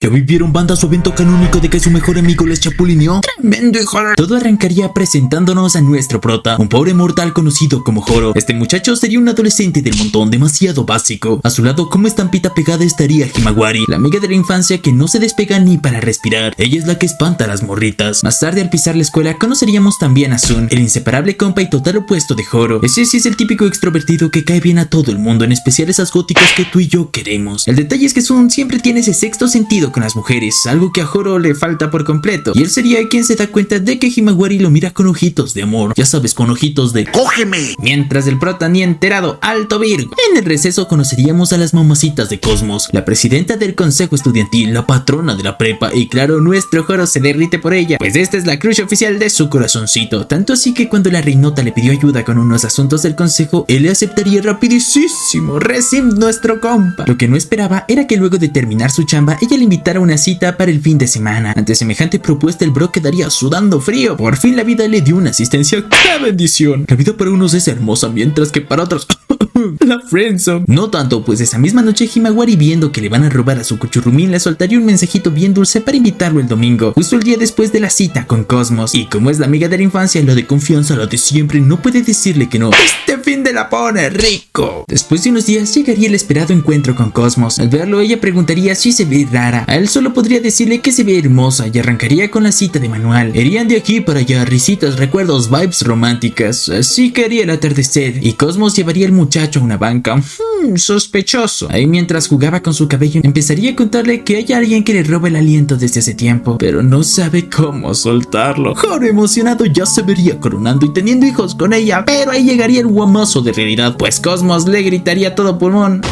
¿Ya vivieron banda su evento canónico de que su mejor amigo les chapulineó? ¡Tremendo hijo de... Todo arrancaría presentándonos a nuestro prota, un pobre mortal conocido como Joro. Este muchacho sería un adolescente del montón demasiado básico. A su lado, como estampita pegada, estaría Himawari, la amiga de la infancia que no se despega ni para respirar. Ella es la que espanta a las morritas. Más tarde, al pisar la escuela, conoceríamos también a Sun, el inseparable compa y total opuesto de Joro. Ese sí es el típico extrovertido que cae bien a todo el mundo, en especial esas góticas que tú y yo queremos. El detalle es que Sun siempre tiene ese sexto sentido con las mujeres, algo que a Joro le falta por completo, y él sería quien se da cuenta de que Himawari lo mira con ojitos de amor, ya sabes, con ojitos de ¡cógeme! Mientras el prota ni enterado, alto Virgo. En el receso conoceríamos a las mamacitas de Cosmos, la presidenta del consejo estudiantil, la patrona de la prepa, y claro, nuestro Joro se derrite por ella, pues esta es la crush oficial de su corazoncito, tanto así que cuando la reinota le pidió ayuda con unos asuntos del consejo, él le aceptaría rapidísimo, recién nuestro compa. Lo que no esperaba era que luego de terminar su chamba, ella le invitara a una cita para el fin de semana. Ante semejante propuesta, el bro quedaría sudando frío. Por fin la vida le dio una asistencia. ¡Qué bendición! La vida para unos es hermosa, mientras que para otros... la friendzone. No tanto, pues esa misma noche Himawari, viendo que le van a robar a su cuchurrumín, le soltaría un mensajito bien dulce para invitarlo el domingo, justo el día después de la cita con Cosmos. Y como es la amiga de la infancia, lo de confianza, lo de siempre, no puede decirle que no. Este fin de la pone rico. Después de unos días llegaría el esperado encuentro con Cosmos. Al verlo, ella preguntaría si se ve rara. A él solo podría decirle que se ve hermosa y arrancaría con la cita de manual. Irían de aquí para allá, risitas, recuerdos, vibes románticas. Así que haría el atardecer y Cosmos llevaría al muchacho a una banca. Sospechoso. Ahí mientras jugaba con su cabello, empezaría a contarle que hay alguien que le roba el aliento desde hace tiempo, pero no sabe cómo soltarlo. Joro emocionado ya se vería coronando y teniendo hijos con ella, pero ahí llegaría el guamazo de realidad, pues Cosmos le gritaría a todo pulmón.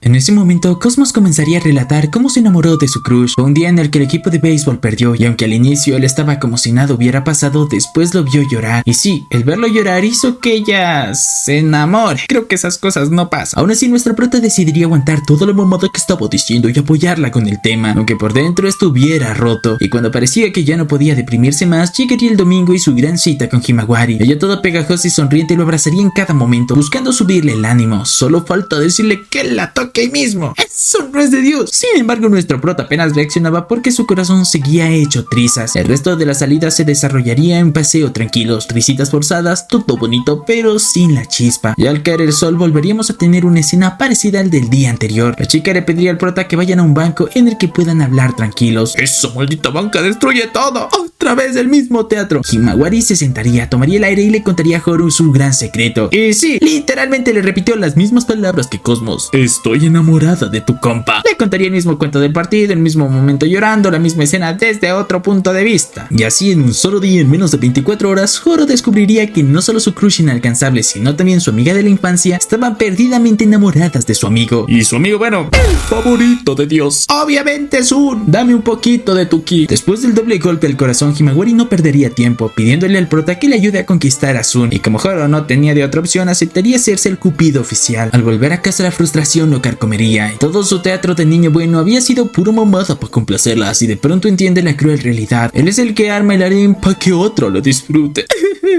En ese momento, Cosmos comenzaría a relatar cómo se enamoró de su crush. Fue un día en el que el equipo de béisbol perdió, y aunque al inicio él estaba como si nada hubiera pasado, después lo vio llorar. Y sí, el verlo llorar hizo que ella se enamore. Creo que esas cosas no pasan. Aún así, nuestra prota decidiría aguantar toda la mamada que estaba diciendo y apoyarla con el tema, aunque por dentro estuviera roto. Y cuando parecía que ya no podía deprimirse más, llegaría el domingo y su gran cita con Himawari. Ella toda pegajosa y sonriente lo abrazaría en cada momento, buscando subirle el ánimo. Solo falta decirle que la toque ahí mismo. Eso no es de Dios. Sin embargo, nuestro prota apenas reaccionaba porque su corazón seguía hecho trizas. El resto de la salida se desarrollaría en paseo tranquilos, risitas forzadas, todo bonito, pero sin la chispa. Y al caer el sol volveríamos a tener una escena parecida al del día anterior. La chica le pediría al prota que vayan a un banco en el que puedan hablar tranquilos. ¡Esa maldita banca destruye todo! ¡Otra vez el mismo teatro! Himawari se sentaría, tomaría el aire y le contaría a Joro su gran secreto. Y sí, literalmente le repitió las mismas palabras que Cosmos. Estoy enamorada de tu compa. Le contaría el mismo cuento del partido, el mismo momento llorando, la misma escena desde otro punto de vista. Y así en un solo día, en menos de 24 horas, Joro descubriría que no solo su crush inalcanzable, sino también su amiga de la infancia estaban perdidamente enamoradas de su amigo. Y su amigo, bueno, el favorito de Dios. Obviamente Sun. Dame un poquito de tu ki. Después del doble golpe al corazón, Himawari no perdería tiempo, pidiéndole al prota que le ayude a conquistar a Sun. Y como Joro no tenía de otra opción, aceptaría hacerse el cupido oficial. Al volver a casa, la frustración lo carcomería, y todo su teatro de niño bueno había sido puro mamada para complacerlas, y de pronto entiende la cruel realidad. Él es el que arma el harem para que otro lo disfrute.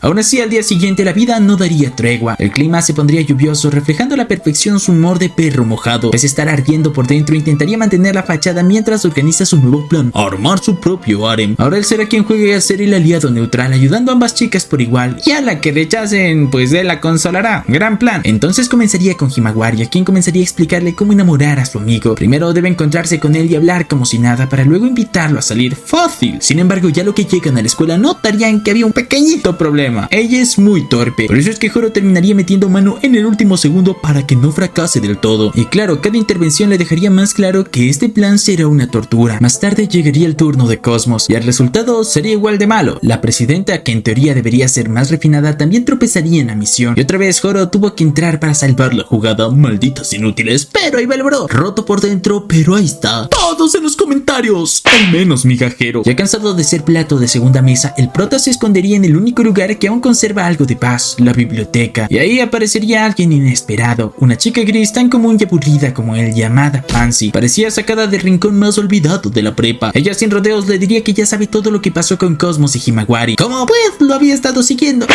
Aún así, al día siguiente la vida no daría tregua. El clima se pondría lluvioso, reflejando a la perfección su humor de perro mojado. Pese a estar ardiendo por dentro, intentaría mantener la fachada mientras organiza su nuevo plan: armar su propio harem. Ahora él será quien juegue a ser el aliado neutral, ayudando a ambas chicas por igual, y a la que rechacen, pues él la consolará. Gran plan. Entonces comenzaría con Himawari, a quien comenzaría a explicarle cómo enamorar a su amigo. Primero debe encontrarse con él y hablar como si nada, para luego invitarlo a salir. Fácil. Sin embargo, ya lo que llegan a la escuela notarían que había un pequeñito problema. Ella es muy torpe, por eso es que Joro terminaría metiendo mano en el último segundo para que no fracase del todo. Y claro, cada intervención le dejaría más claro que este plan será una tortura. Más tarde llegaría el turno de Cosmos, y el resultado sería igual de malo. La presidenta, que en teoría debería ser más refinada, también tropezaría en la misión. Y otra vez Joro tuvo que entrar para salvar la jugada. Malditas inútiles. Pero ahí va el bro, roto por dentro, pero ahí está. Todos en los comentarios, al menos migajero. Ya cansado de ser plato de segunda mesa, el prota se escondería en el único lugar que aún conserva algo de paz, la biblioteca. Y ahí aparecería alguien inesperado, una chica gris tan común y aburrida como él, llamada Pansy. Parecía sacada del rincón más olvidado de la prepa. Ella sin rodeos le diría que ya sabe todo lo que pasó con Cosmos y Himawari. ¿Cómo pues? Lo había estado siguiendo.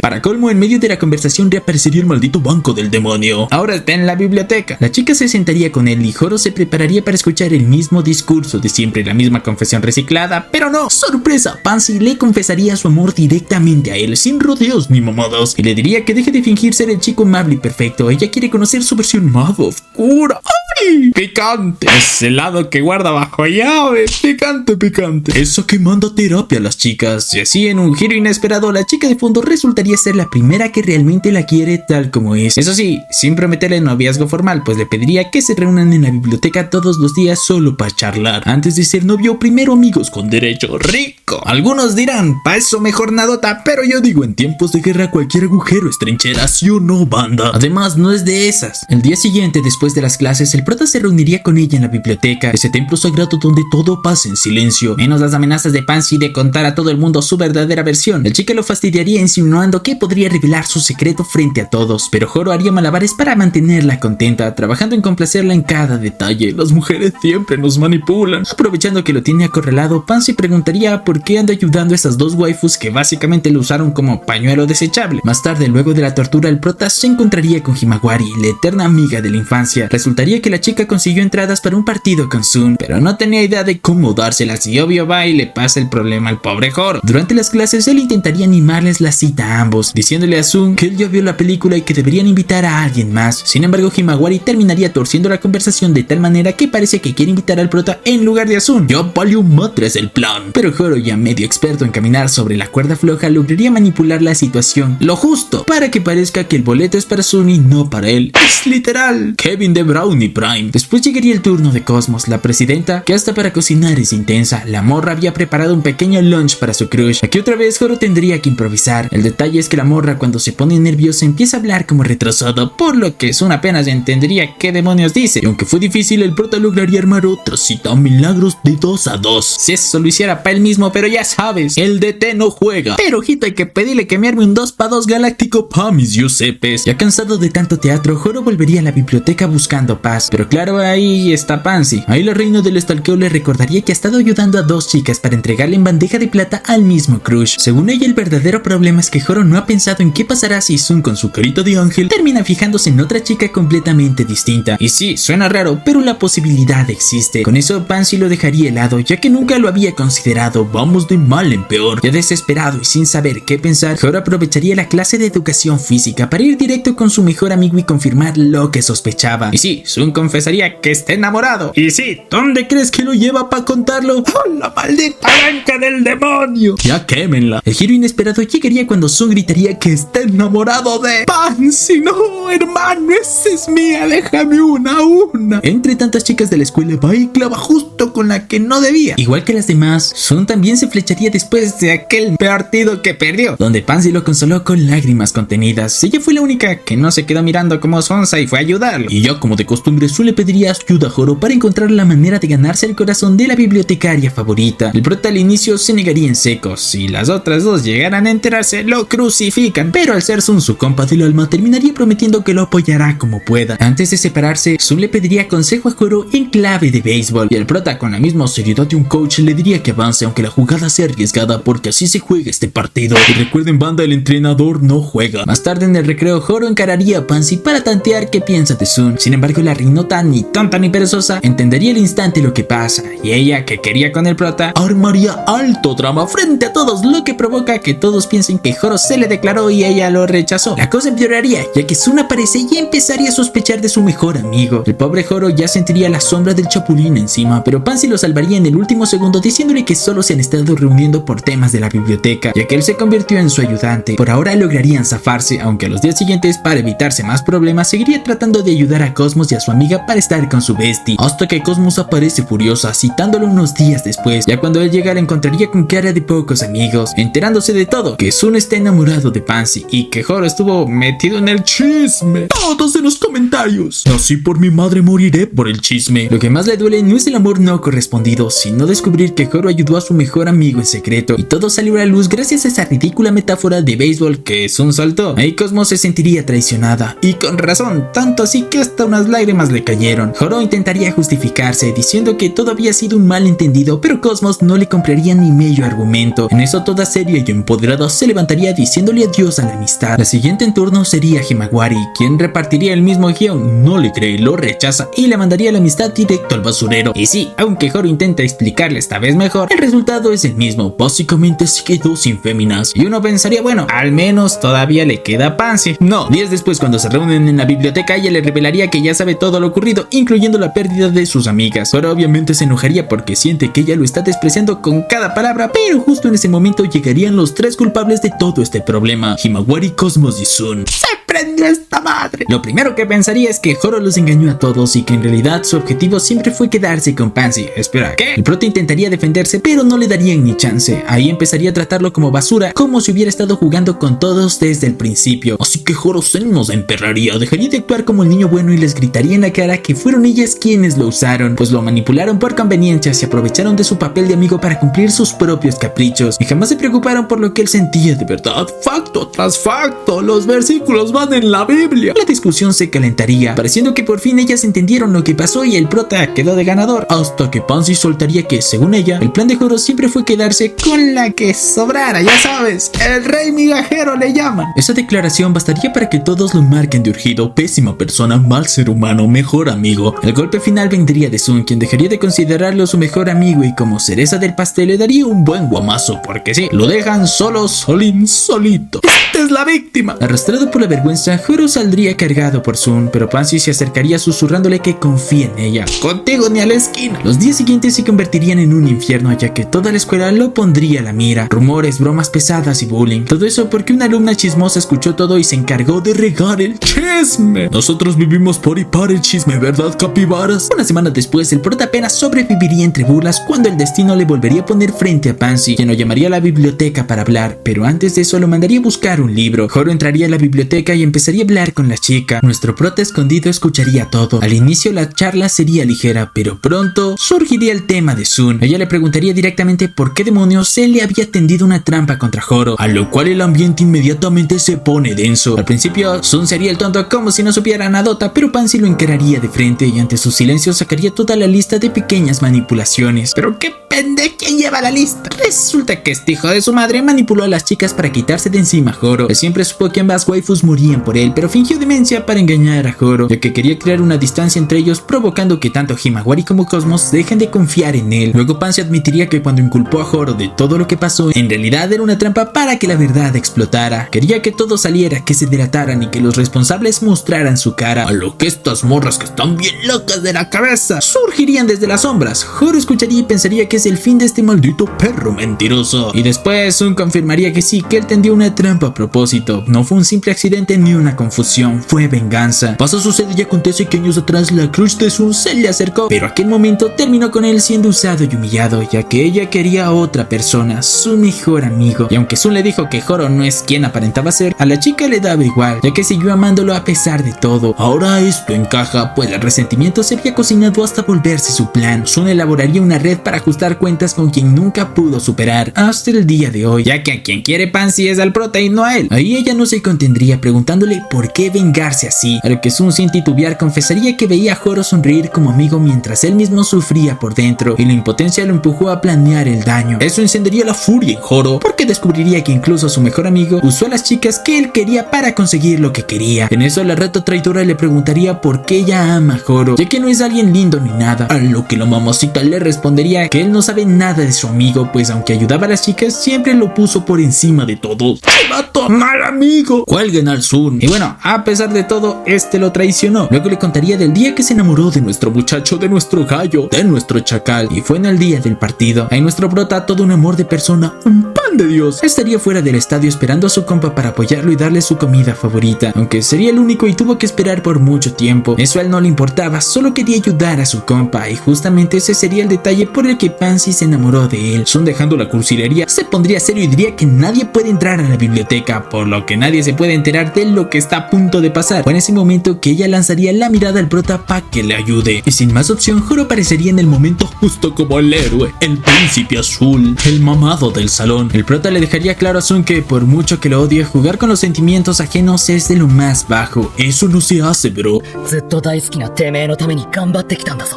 Para colmo, en medio de la conversación reaparecería el maldito banco del demonio. Ahora está en la biblioteca. biblioteca. La chica se sentaría con él y Joro se prepararía para escuchar el mismo discurso de siempre, la misma confesión reciclada, pero no, sorpresa, Pansy le confesaría su amor directamente a él, sin rodeos ni mamadas, y le diría que deje de fingir ser el chico amable y perfecto. Ella quiere conocer su versión más oscura. ¡Ay! Picante. Es el lado que guarda bajo llave. Picante, picante. Eso que manda terapia a las chicas. Y así, en un giro inesperado, la chica de fondo resultaría ser la primera que realmente la quiere tal como es. Eso sí, sin prometerle noviazgo formal, pues le pediría que se reúnan en la biblioteca todos los días solo para charlar. Antes de ser novio, primero amigos con derecho. ¡Rico! Algunos dirán, pa' eso mejor nadota, pero yo digo, en tiempos de guerra cualquier agujero es trinchera, ¿sí o no, banda? Además, no es de esas. El día siguiente, después de las clases, el prota se reuniría con ella en la biblioteca, ese templo sagrado donde todo pasa en silencio, menos las amenazas de Pansy de contar a todo el mundo su verdadera versión. El chica lo fastidiaría insinuando que podría revelar su secreto frente a todos, pero Joro haría malabares para mantenerla contenta, trabajando en complacerla en cada detalle. Las mujeres siempre nos manipulan. Aprovechando que lo tiene acorralado, Pansy preguntaría por qué anda ayudando a esas dos waifus que básicamente lo usaron como pañuelo desechable. Más tarde, luego de la tortura, el prota se encontraría con Himawari, la eterna amiga de la infancia. Resultaría que la chica consiguió entradas para un partido con Sun, pero no tenía idea de cómo dárselas y obvio va y le pasa el problema al pobre Joro. Durante las clases él intentaría animarles la cita a ambos, diciéndole a Sun que él ya vio la película y que deberían invitar a alguien más. Sin embargo, Himawari terminaría torciendo la conversación de tal manera que parece que quiere invitar al prota en lugar de a Sun. Ya valió madres el plan. Pero Joro, ya medio experto en caminar sobre la cuerda floja, lograría manipular la situación lo justo para que parezca que el boleto es para Sun y no para él. Es literal Kevin de Brownie Prime. Después llegaría el turno de Cosmos, la presidenta, que hasta para cocinar es intensa. La morra había preparado un pequeño lunch para su crush. Aquí otra vez Joro tendría que improvisar. El detalle es que la morra, cuando se pone nerviosa, empieza a hablar como retrasado, por lo que Sun apenas entendería qué demonios dice. Y aunque fue difícil, el prota lograría armar otra cita, milagros de 2 a 2. Si eso lo hiciera para él mismo, pero ya sabes, el DT no juega. Pero ojito, hay que pedirle que me arme un 2 para 2 galáctico pa' mis Giuseppes. Ya cansado de tanto teatro, Joro volvería a la biblioteca buscando paz. Pero claro, ahí está Pansy. Ahí la reina del stalkeo le recordaría que ha estado ayudando a 2 chicas para entregarle en bandeja de plata al mismo crush. Según ella, el verdadero problema es que Joro no ha pensado en qué pasará si Sun, con su carita de ángel, termina fijándose en otra chica completamente distinta. Y sí, suena raro, pero la posibilidad existe. Con eso Pansy lo dejaría helado, ya que nunca lo había considerado. Vamos de mal en peor. Ya desesperado y sin saber qué pensar, Joro aprovecharía la clase de educación física para ir directo con su mejor amigo y confirmar lo que sospechaba. Y sí, Sun confesaría que está enamorado. Y sí, ¿dónde crees que lo lleva para contarlo? ¡Oh, la maldita palanca del demonio! Ya quémenla. El giro inesperado llegaría cuando Sun gritaría que está enamorado de Pansy. No, hermano, esa es mía, déjame una. Entre tantas chicas de la escuela, va y clava justo con la que no debía. Igual que las demás, Sun también se flecharía después de aquel partido que perdió, donde Pansy lo consoló con lágrimas contenidas. Ella fue la única que no se quedó mirando como sonsa y fue a ayudarlo. Y yo, como de costumbre, Sun le pediría ayuda a Joro para encontrar la manera de ganarse el corazón de la bibliotecaria favorita. El prota al inicio se negaría en seco. Si las otras dos llegaran a enterarse, lo crucifican. Pero al ser Sun su compa del alma, terminaría prometiendo que lo apoyará como pueda. Antes de separarse, Sun le pediría consejo a Joro en clave de béisbol. Y el prota, con la misma seriedad de un coach, le diría que avance aunque la jugada sea arriesgada, porque así se juega este partido. Y recuerden, banda, el entrenador no juega. Más tarde en el recreo, Joro encararía a Pansy para tantear qué piensa de Sun. Sin embargo, la reinota, ni tonta ni perezosa, entendería al instante lo que pasa. Y ella, que quería con el prota, armaría alto drama frente a todos, lo que provoca que todos piensen que Joro se le declaró y ella lo rechazó. La cosa empeoraría, ya que Sun aparece y empezaría a sospechar de su mejor amigo. El pobre Joro ya sentiría la sombra del chapulín encima, pero Pansy lo salvaría en el último segundo diciéndole que solo se han estado reuniendo por temas de la biblioteca, ya que él se convirtió en su ayudante. Por ahora lograrían zafarse, aunque a los días siguientes, para evitarse más problemas, seguiría tratando de ayudar a Cosmos y a su amiga para estar con su bestie, hasta que Cosmos aparece furiosa, citándolo unos días después. Ya cuando él llega, la encontraría con cara de pocos amigos, enterándose de todo, que Sun está enamorado de Pansy y que Joro estuvo metido en el chisme. Todos en los comentarios. Así por mi madre moriré por el chisme. Lo que más le duele no es el amor no correspondido, sino descubrir que Joro ayudó a su mejor amigo en secreto, y todo salió a la luz gracias a esa ridícula metáfora de béisbol que Sun soltó. Ahí Cosmos se sentiría traicionada, y con razón, tanto así que hasta unas lágrimas le le cayeron. Joro intentaría justificarse diciendo que todo había sido un malentendido, pero Cosmos no le compraría ni medio argumento. En eso toda seria y empoderada se levantaría diciéndole adiós a la amistad. La siguiente en turno sería Himawari, quien repartiría el mismo guión, no le cree, lo rechaza y le mandaría la amistad directo al basurero. Y sí, aunque Joro intenta explicarle esta vez mejor, el resultado es el mismo, básicamente se quedó sin féminas. Y uno pensaría, bueno, al menos todavía le queda Pansy. No, días después cuando se reúnen en la biblioteca ella le revelaría que ya sabe todo lo ocurrido, incluyendo la pérdida de sus amigas. Joro obviamente se enojaría porque siente que ella lo está despreciando con cada palabra, pero justo en ese momento llegarían los tres culpables de todo este problema: Himawari, Cosmos y Sun. ¡Se prendió esta madre! Lo primero que pensaría es que Joro los engañó a todos y que en realidad su objetivo siempre fue quedarse con Pansy. Espera, ¿qué? El prota intentaría defenderse, pero no le darían ni chance. Ahí empezaría a tratarlo como basura, como si hubiera estado jugando con todos desde el principio. Así que Joro se nos emperraría, dejaría de actuar como el niño bueno y les gritaría en la cara que fueron ellas quienes lo usaron, pues lo manipularon por conveniencias y aprovecharon de su papel de amigo para cumplir sus propios caprichos, y jamás se preocuparon por lo que él sentía de verdad. Facto tras facto, los versículos van en la Biblia. La discusión se calentaría, pareciendo que por fin ellas entendieron lo que pasó y el prota quedó de ganador, hasta que Pansy soltaría que, según ella, el plan de Joro siempre fue quedarse con la que sobrara, ya sabes, el rey migajero le llaman. Esa declaración bastaría para que todos lo marquen de urgido: pésima persona, mal ser humano, mejor amigo. El golpe final vendría de Sun, quien dejaría de considerarlo su mejor amigo y como cereza del pastel le daría un buen guamazo, porque sí, lo dejan solo, solito. ¡Esta es la víctima! Arrastrado por la vergüenza, Joro saldría cargado por Sun, pero Pansy se acercaría susurrándole que confía en ella. Contigo ni a la esquina. Los días siguientes se convertirían en un infierno, ya que toda la escuela lo pondría a la mira. Rumores, bromas pesadas y bullying. Todo eso porque una alumna chismosa escuchó todo y se encargó de regar el chisme. Nosotros vivimos por y para el chisme, ¿verdad, capibaras? Una semana después, el prota apenas sobreviviría entre burlas cuando el destino le volvería a poner frente a Pansy, quien lo llamaría a la biblioteca para hablar, pero antes de eso lo mandaría a buscar un libro. Joro entraría a la biblioteca y empezaría a hablar con la chica. Nuestro prota escondido escucharía todo. Al inicio la charla sería ligera, pero pronto surgiría el tema de Sun. Ella le preguntaría directamente por qué demonios se le había tendido una trampa contra Joro, a lo cual el ambiente inmediatamente se pone denso. Al principio Sun sería el tonto como si no supiera nadota, pero Pansy lo encararía de frente y ante su silencio sacaría toda la lista de pequeñas manipulaciones. ¿Pero qué pendejo lleva la lista? Resulta que este hijo de su madre manipuló a las chicas para quitarse de encima a Joro. Él siempre supo que ambas waifus morían por él, pero fingió demencia para engañar a Joro, ya que quería crear una distancia entre ellos, provocando que tanto Himawari como Cosmos dejen de confiar en él. Luego Pansy admitiría que cuando inculpó a Joro de todo lo que pasó, en realidad era una trampa para que la verdad explotara. Quería que todo saliera, que se delataran y que los responsables mostraran su cara, a lo que estas morras que están bien locas de la cabeza surgirían desde las sombras. Joro escucharía y pensaría que es el fin de este maldito perro mentiroso, y después Sun confirmaría que sí, que él tendió una trampa a propósito. No fue un simple accidente ni una confusión, fue venganza. Pasó, sucede y acontece que años atrás la crush de Sun se le acercó, pero aquel momento terminó con él siendo usado y humillado, ya que ella quería a otra persona, su mejor amigo. Y aunque Sun le dijo que Joro no es quien aparentaba ser, a la chica le daba igual, ya que siguió amándolo a pesar de todo. Ahora esto encaja, pues el resentimiento se había cocinado hasta volverse su plan. Sun elaboraría una red para ajustar cuentas con quien nunca pudo superar hasta el día de hoy, ya que a quien quiere Pansy es al prota y no a él. Ahí ella no se contendría preguntándole por qué vengarse así, a lo que Sun sin titubear confesaría que veía a Joro sonreír como amigo mientras él mismo sufría por dentro, y la impotencia lo empujó a planear el daño. Eso encendería la furia en Joro, porque descubriría que incluso su mejor amigo usó a las chicas que él quería para conseguir lo que quería. En eso la rata traidora le preguntaría por qué ella ama a Joro, ya que no es alguien lindo ni nada, a lo que la mamacita le respondería que él no sabe nada de su amigo, pues aunque ayudaba a las chicas siempre lo puso por encima de todos. ¡Qué vato mal amigo! Cuelguen al Sun. Y bueno, a pesar de todo, este lo traicionó. Luego le contaría del día que se enamoró de nuestro muchacho, de nuestro gallo, de nuestro chacal, y fue en el día del partido. Ahí nuestro prota, todo un amor de persona, un pan de Dios, estaría fuera del estadio esperando a su compa para apoyarlo y darle su comida favorita, aunque sería el único y tuvo que esperar por mucho tiempo. Eso a él no le importaba, solo quería ayudar a su compa, y justamente ese sería el detalle por el que Pansy se enamoró de él. Sun, dejando la cursilería, se pondría serio y diría que nadie puede entrar a la biblioteca, por lo que nadie se puede enterar de lo que está a punto de pasar. Fue en ese momento que ella lanzaría la mirada al prota para que le ayude, y sin más opción Joro aparecería en el momento justo como el héroe, el príncipe azul, el mamado del salón, El prota le dejaría claro a Sun que por mucho que lo odie, jugar con los sentimientos ajenos es de lo más bajo. Eso no se hace, bro.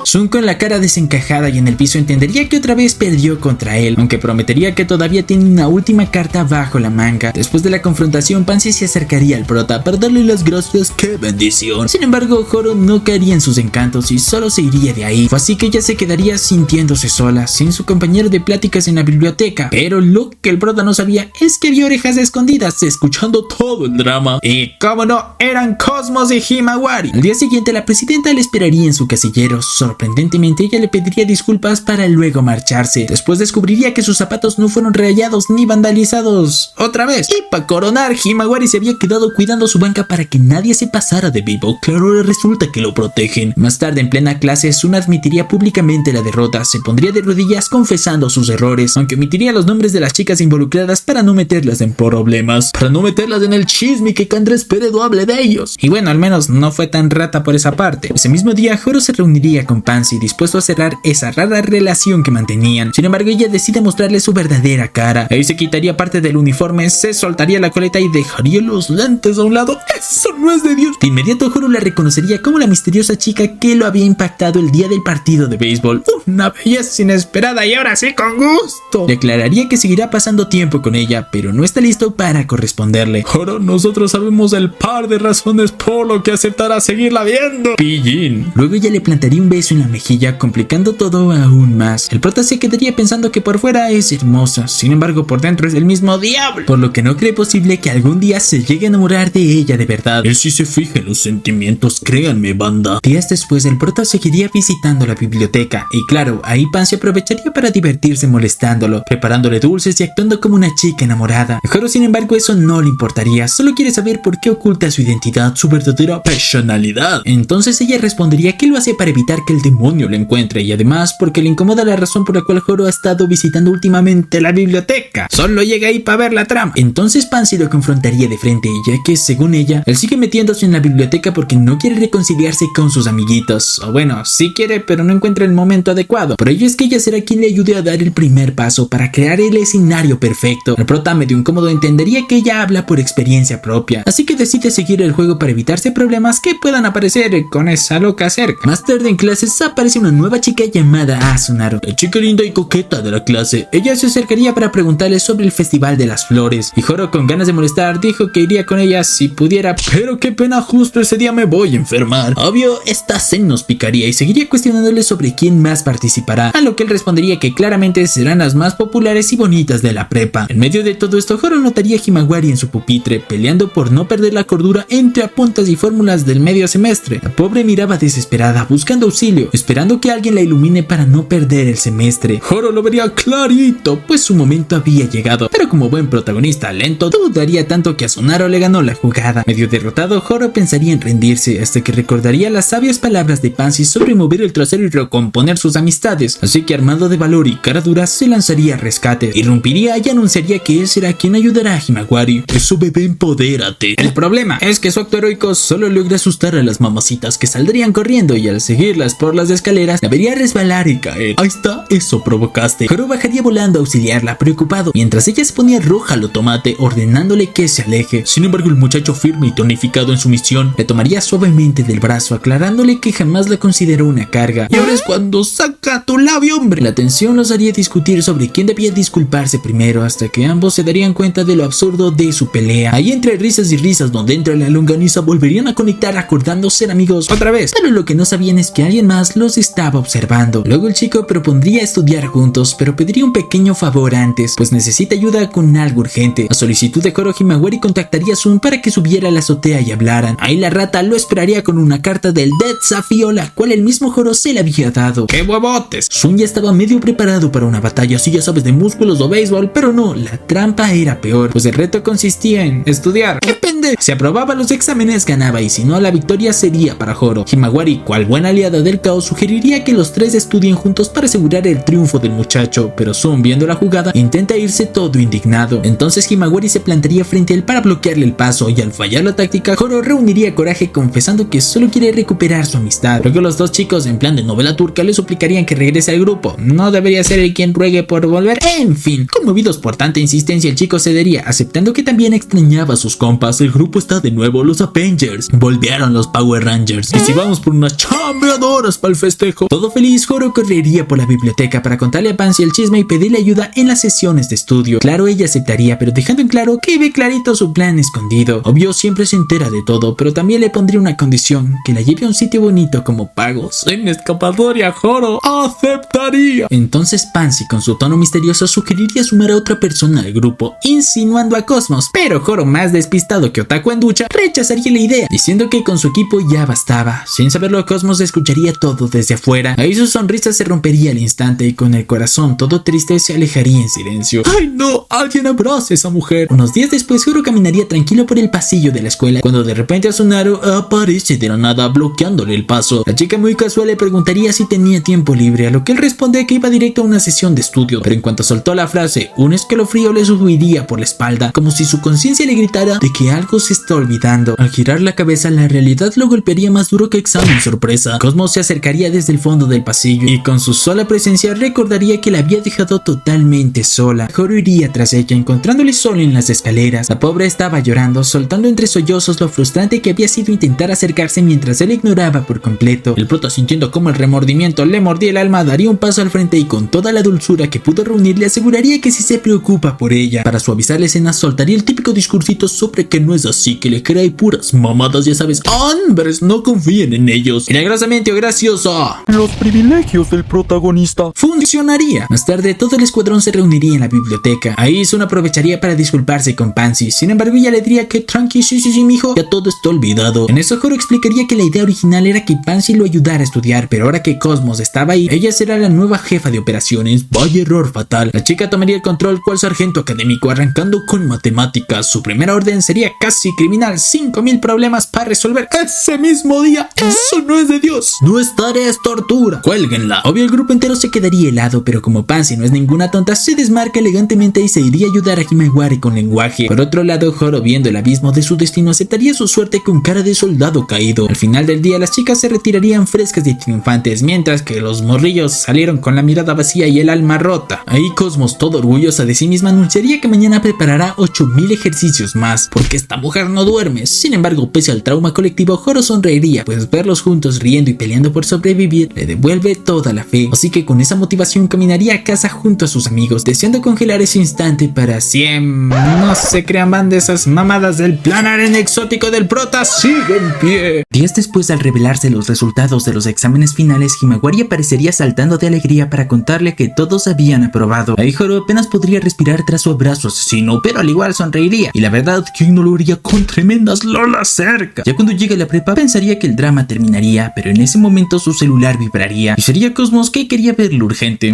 Sun, con la cara desencajada y en el piso, entendería que otra vez perdió contra él, aunque prometería que todavía tiene una última carta bajo la manga. Después de la confrontación, Pansy se acercaría al prota para darle las gracias. ¡Qué bendición! Sin embargo, Horo no caería en sus encantos y solo se iría de ahí. Fue así que ella se quedaría sintiéndose sola, sin su compañero de pláticas en la biblioteca. Pero lo que el prota no sabía es que vio orejas escondidas, escuchando todo el drama. Y cómo no, eran Cosmos y Himawari. Al día siguiente, la presidenta le esperaría en su casillero. Sorprendentemente, ella le pediría disculpas para luego marcharse. Después descubriría que sus zapatos no fueron rayados ni vandalizados otra vez. Y para coronar, Himawari se había quedado cuidando su banca para que nadie se pasara de vivo. Claro, ahora resulta que lo protegen. Más tarde, en plena clase, Sun admitiría públicamente la derrota. Se pondría de rodillas confesando sus errores, aunque omitiría los nombres de las chicas involucradas para no meterlas en problemas, para no meterlas en el chisme y que Andrés Peredo hable de ellos. Y bueno, al menos no fue tan rata por esa parte. Ese mismo día, Horo se reuniría con Pansy, dispuesto a cerrar esa rara relación que mantenían. Sin embargo, ella decide mostrarle su verdadera cara. Ahí se quitaría parte del uniforme, se soltaría la coleta y dejaría los lentes a un lado. ¡Eso no es de Dios! De inmediato, Horo la reconocería como la misteriosa chica que lo había impactado el día del partido de béisbol. Una belleza inesperada y ahora sí con gusto. Declararía que seguirá pasando tiempo con ella, pero no está listo para corresponderle. Horo, nosotros sabemos el par de razones por lo que aceptará seguirla viendo. Pillín. Luego ella le plantaría un beso en la mejilla, complicando todo aún más. El prota se quedaría pensando que por fuera es hermosa, sin embargo por dentro es el mismo diablo, por lo que no cree posible que algún día se llegue a enamorar de ella de verdad. Él sí se fija en los sentimientos, créanme, banda. Días después, el prota seguiría visitando la biblioteca y claro, ahí Pansy aprovecharía para divertirse molestándolo, preparándole dulces y actuando como una chica enamorada. A Horo, sin embargo, eso no le importaría, solo quiere saber por qué oculta su identidad, su verdadera personalidad. Entonces ella respondería que lo hace para evitar que el demonio lo encuentre y además porque le incomoda la razón por la cual Horo ha estado visitando últimamente la biblioteca. Solo llega ahí para ver la trama. Entonces Pansy lo confrontaría de frente, ya que según ella, él sigue metiéndose en la biblioteca porque no quiere reconciliarse con sus amiguitos. O bueno, sí quiere, pero no encuentra el momento adecuado. Por ello es que ella será quien le ayude a dar el primer paso para crear el escenario perfecto. El prota, medio incómodo, entendería que ella habla por experiencia propia, así que decide seguir el juego para evitarse problemas que puedan aparecer con esa loca cerca. Más tarde en clases aparece una nueva chica llamada Asunaro, la chica linda y coqueta de la clase. Ella se acercaría para preguntarle sobre el Festival de las Flores y Horo, con ganas de molestar, dijo que iría con ella si pudiera, pero qué pena, justo ese día me voy a enfermar. Obvio, esta Zen nos picaría y seguiría cuestionándole sobre quién más participará, a lo que él respondería que claramente serán las más populares y bonitas de la prepa. En medio de todo esto, Horo notaría a Himawari en su pupitre, peleando por no perder la cordura entre apuntes y fórmulas del medio semestre. La pobre miraba desesperada, buscando auxilio, esperando que alguien la ilumine para no perder el semestre. Horo lo vería clarito, pues su momento había llegado, pero como buen protagonista lento, dudaría tanto que a Asunaro le ganó la jugada. Medio derrotado, Horo pensaría en rendirse, hasta que recordaría las sabias palabras de Pansy sobre mover el trasero y recomponer sus amistades, así que armado de valor y cara dura, se lanzaría al rescate, irrumpiría y anunciaría que él será quien ayudará a Himawari. Eso, bebé, empodérate. El problema es que su acto heroico solo logra asustar a las mamacitas, que saldrían corriendo y al seguirlas por las escaleras la vería resbalar y caer. Ahí está, eso provocaste. Horo bajaría volando a auxiliarla, preocupado, mientras ella se ponía roja al tomate, ordenándole que se aleje. Sin embargo, el muchacho, firme y tonificado en su misión, le tomaría suavemente del brazo, aclarándole que jamás la consideró una carga. Y ahora es cuando saca tu labio, hombre. La tensión los haría discutir sobre quién debía disculparse primero, hasta que ambos se darían cuenta de lo absurdo de su pelea. Ahí, entre risas y risas, donde entra la longaniza, volverían a conectar acordando ser amigos otra vez. Pero lo que no sabían es que alguien más los estaba observando. Luego el chico propondría estudiar juntos, pero pediría un pequeño favor antes, pues necesita ayuda con algo urgente. A solicitud de Horo, Himawari contactaría a Sun para que subiera a la azotea y hablaran. Ahí la rata lo esperaría con una carta del desafío, la cual el mismo Horo se le había dado. ¡Qué huevotes! Sun ya estaba medio preparado para una batalla, así ya sabes, de músculos o béisbol, pero no, la trampa era peor, pues el reto consistía en estudiar. ¡Qué pendejo! dónde? Si aprobaba los exámenes ganaba y si no la victoria sería para Horo. Himawari, cual buena aliada del caos, sugeriría que los tres estudien juntos para asegurar el triunfo del muchacho, pero Sun, viendo la jugada, intenta irse todo indignado. Entonces Himawari se plantaría frente a él para bloquearle el paso y al fallar la táctica, Horo reuniría coraje confesando que solo quiere recuperar su amistad. Luego los dos chicos, en plan de novela turca, le suplicarían que regrese al grupo. No debería ser él quien ruegue por volver. En fin, conmovidos por tanta insistencia, el chico cedería, aceptando que también extrañaba a sus compas. El grupo está de nuevo, los Avengers. Volvieron los Power Rangers. Y si vamos por unas chambeadoras para el festejo. Todo feliz, Horo correría por la biblioteca para contarle a Pansy el chisme y pedirle ayuda en las sesiones de estudio. Claro, ella aceptaría, pero dejando en claro que ve clarito su plan escondido. Obvio, siempre se entera de todo, pero también le pondría una condición: que la lleve a un sitio bonito como pagos. En escapatoria, Horo aceptaría. Entonces Pansy, con su tono misterioso, sugeriría sumar a otra persona al grupo, insinuando a Cosmos, pero Horo, más despistado que Otaku en ducha, rechazaría la idea, diciendo que con su equipo ya bastaba. Sin saberlo, Cosmos escucharía todo desde afuera. Ahí su sonrisa se rompería al instante y con el corazón todo triste se alejaría en silencio. ¡Ay no! ¡Alguien abrace a esa mujer! Unos días después, Horo caminaría tranquilo por el pasillo de la escuela, cuando de repente Asunaro aparece de la nada bloqueándole el paso. La chica muy casual le preguntaría si tenía tiempo libre, a lo que él responde que iba directo a una sesión de estudio, pero en cuanto soltó la frase, un escalofrío le subiría por la espalda, como si su conciencia le gritara de que algo se está olvidando. Al girar la cabeza, la realidad lo golpearía más duro que examen sorpresa. Cosmos se acercaría desde el fondo del pasillo y con su sola presencia recordaría que la había dejado totalmente sola. Horo iría tras ella, encontrándole solo en las escaleras. La pobre estaba llorando, soltando entre sollozos lo frustrante que había sido intentar acercarse mientras él ignoraba por completo. El prota, sintiendo como el remordimiento le mordía el alma, daría un paso al frente y con toda la dulzura que pudo reunir le aseguraría que si se preocupa por ella. Para suavizar la escena soltaría el típico discursito sobre que no es así, que le cree puras mamadas, ya sabes, hombres no confíen en ellos. Milagrosamente o gracioso, los privilegios del protagonista. Funcionaría. Más tarde todo el escuadrón se reuniría en la biblioteca. Ahí Sun aprovecharía para disculparse con Pansy. Sin embargo, ella le diría que tranqui, sí, mijo, ya todo está olvidado. En eso Horo explicaría que la idea original era que Pansy lo ayudara a estudiar, pero ahora que Cosmos estaba ahí, ella será la nueva jefa de operaciones. Vaya error fatal. La chica tomaría el control cual sargento académico, arrancando con matemáticas. Su primera orden sería casi criminal: 5000 problemas para resolver ese mismo día. Eso no es de Dios. Nuestra tarea es tortura. Cuélguenla. Obvio, el grupo entero se quedaría helado, pero como Pansy no es ninguna tonta, se desmarca elegantemente y se iría a ayudar a Himawari con lenguaje. Por otro lado, Horo, viendo el abismo de su destino, aceptaría su suerte con cara de soldado caído. Al final del día, las chicas se retirarían frescas y triunfantes, mientras que los morrillos salieron con la mirada vacía y el alma rota. Ahí Cosmos, todo orgullosa de sí misma, anunciaría que mañana preparará 8000 ejercicios más, porque esta mujer no duerme. Sin embargo, pese al trauma colectivo, Horo sonreiría, pues verlos juntos riendo y peleando por sobrevivir le devuelve toda la fe. Así que con esa motivación caminaría a casa junto a sus amigos, deseando congelar ese instante para siempre. No se crean van de esas mamadas del plan aren exótico del prota sigue en pie. Días después, al revelarse los resultados de los exámenes finales, Himawari aparecería saltando de alegría para contarle que todos habían aprobado. Ahí Horo apenas podría respirar tras su abrazo asesino, pero al igual sonreiría. Y la verdad, ¿quién no lo haría con tremendas lolas cerca? Ya cuando llegue a la prepa, pensaría que el drama terminaría, pero en ese momento su celular vibraría y sería Cosmos que quería verlo urgente.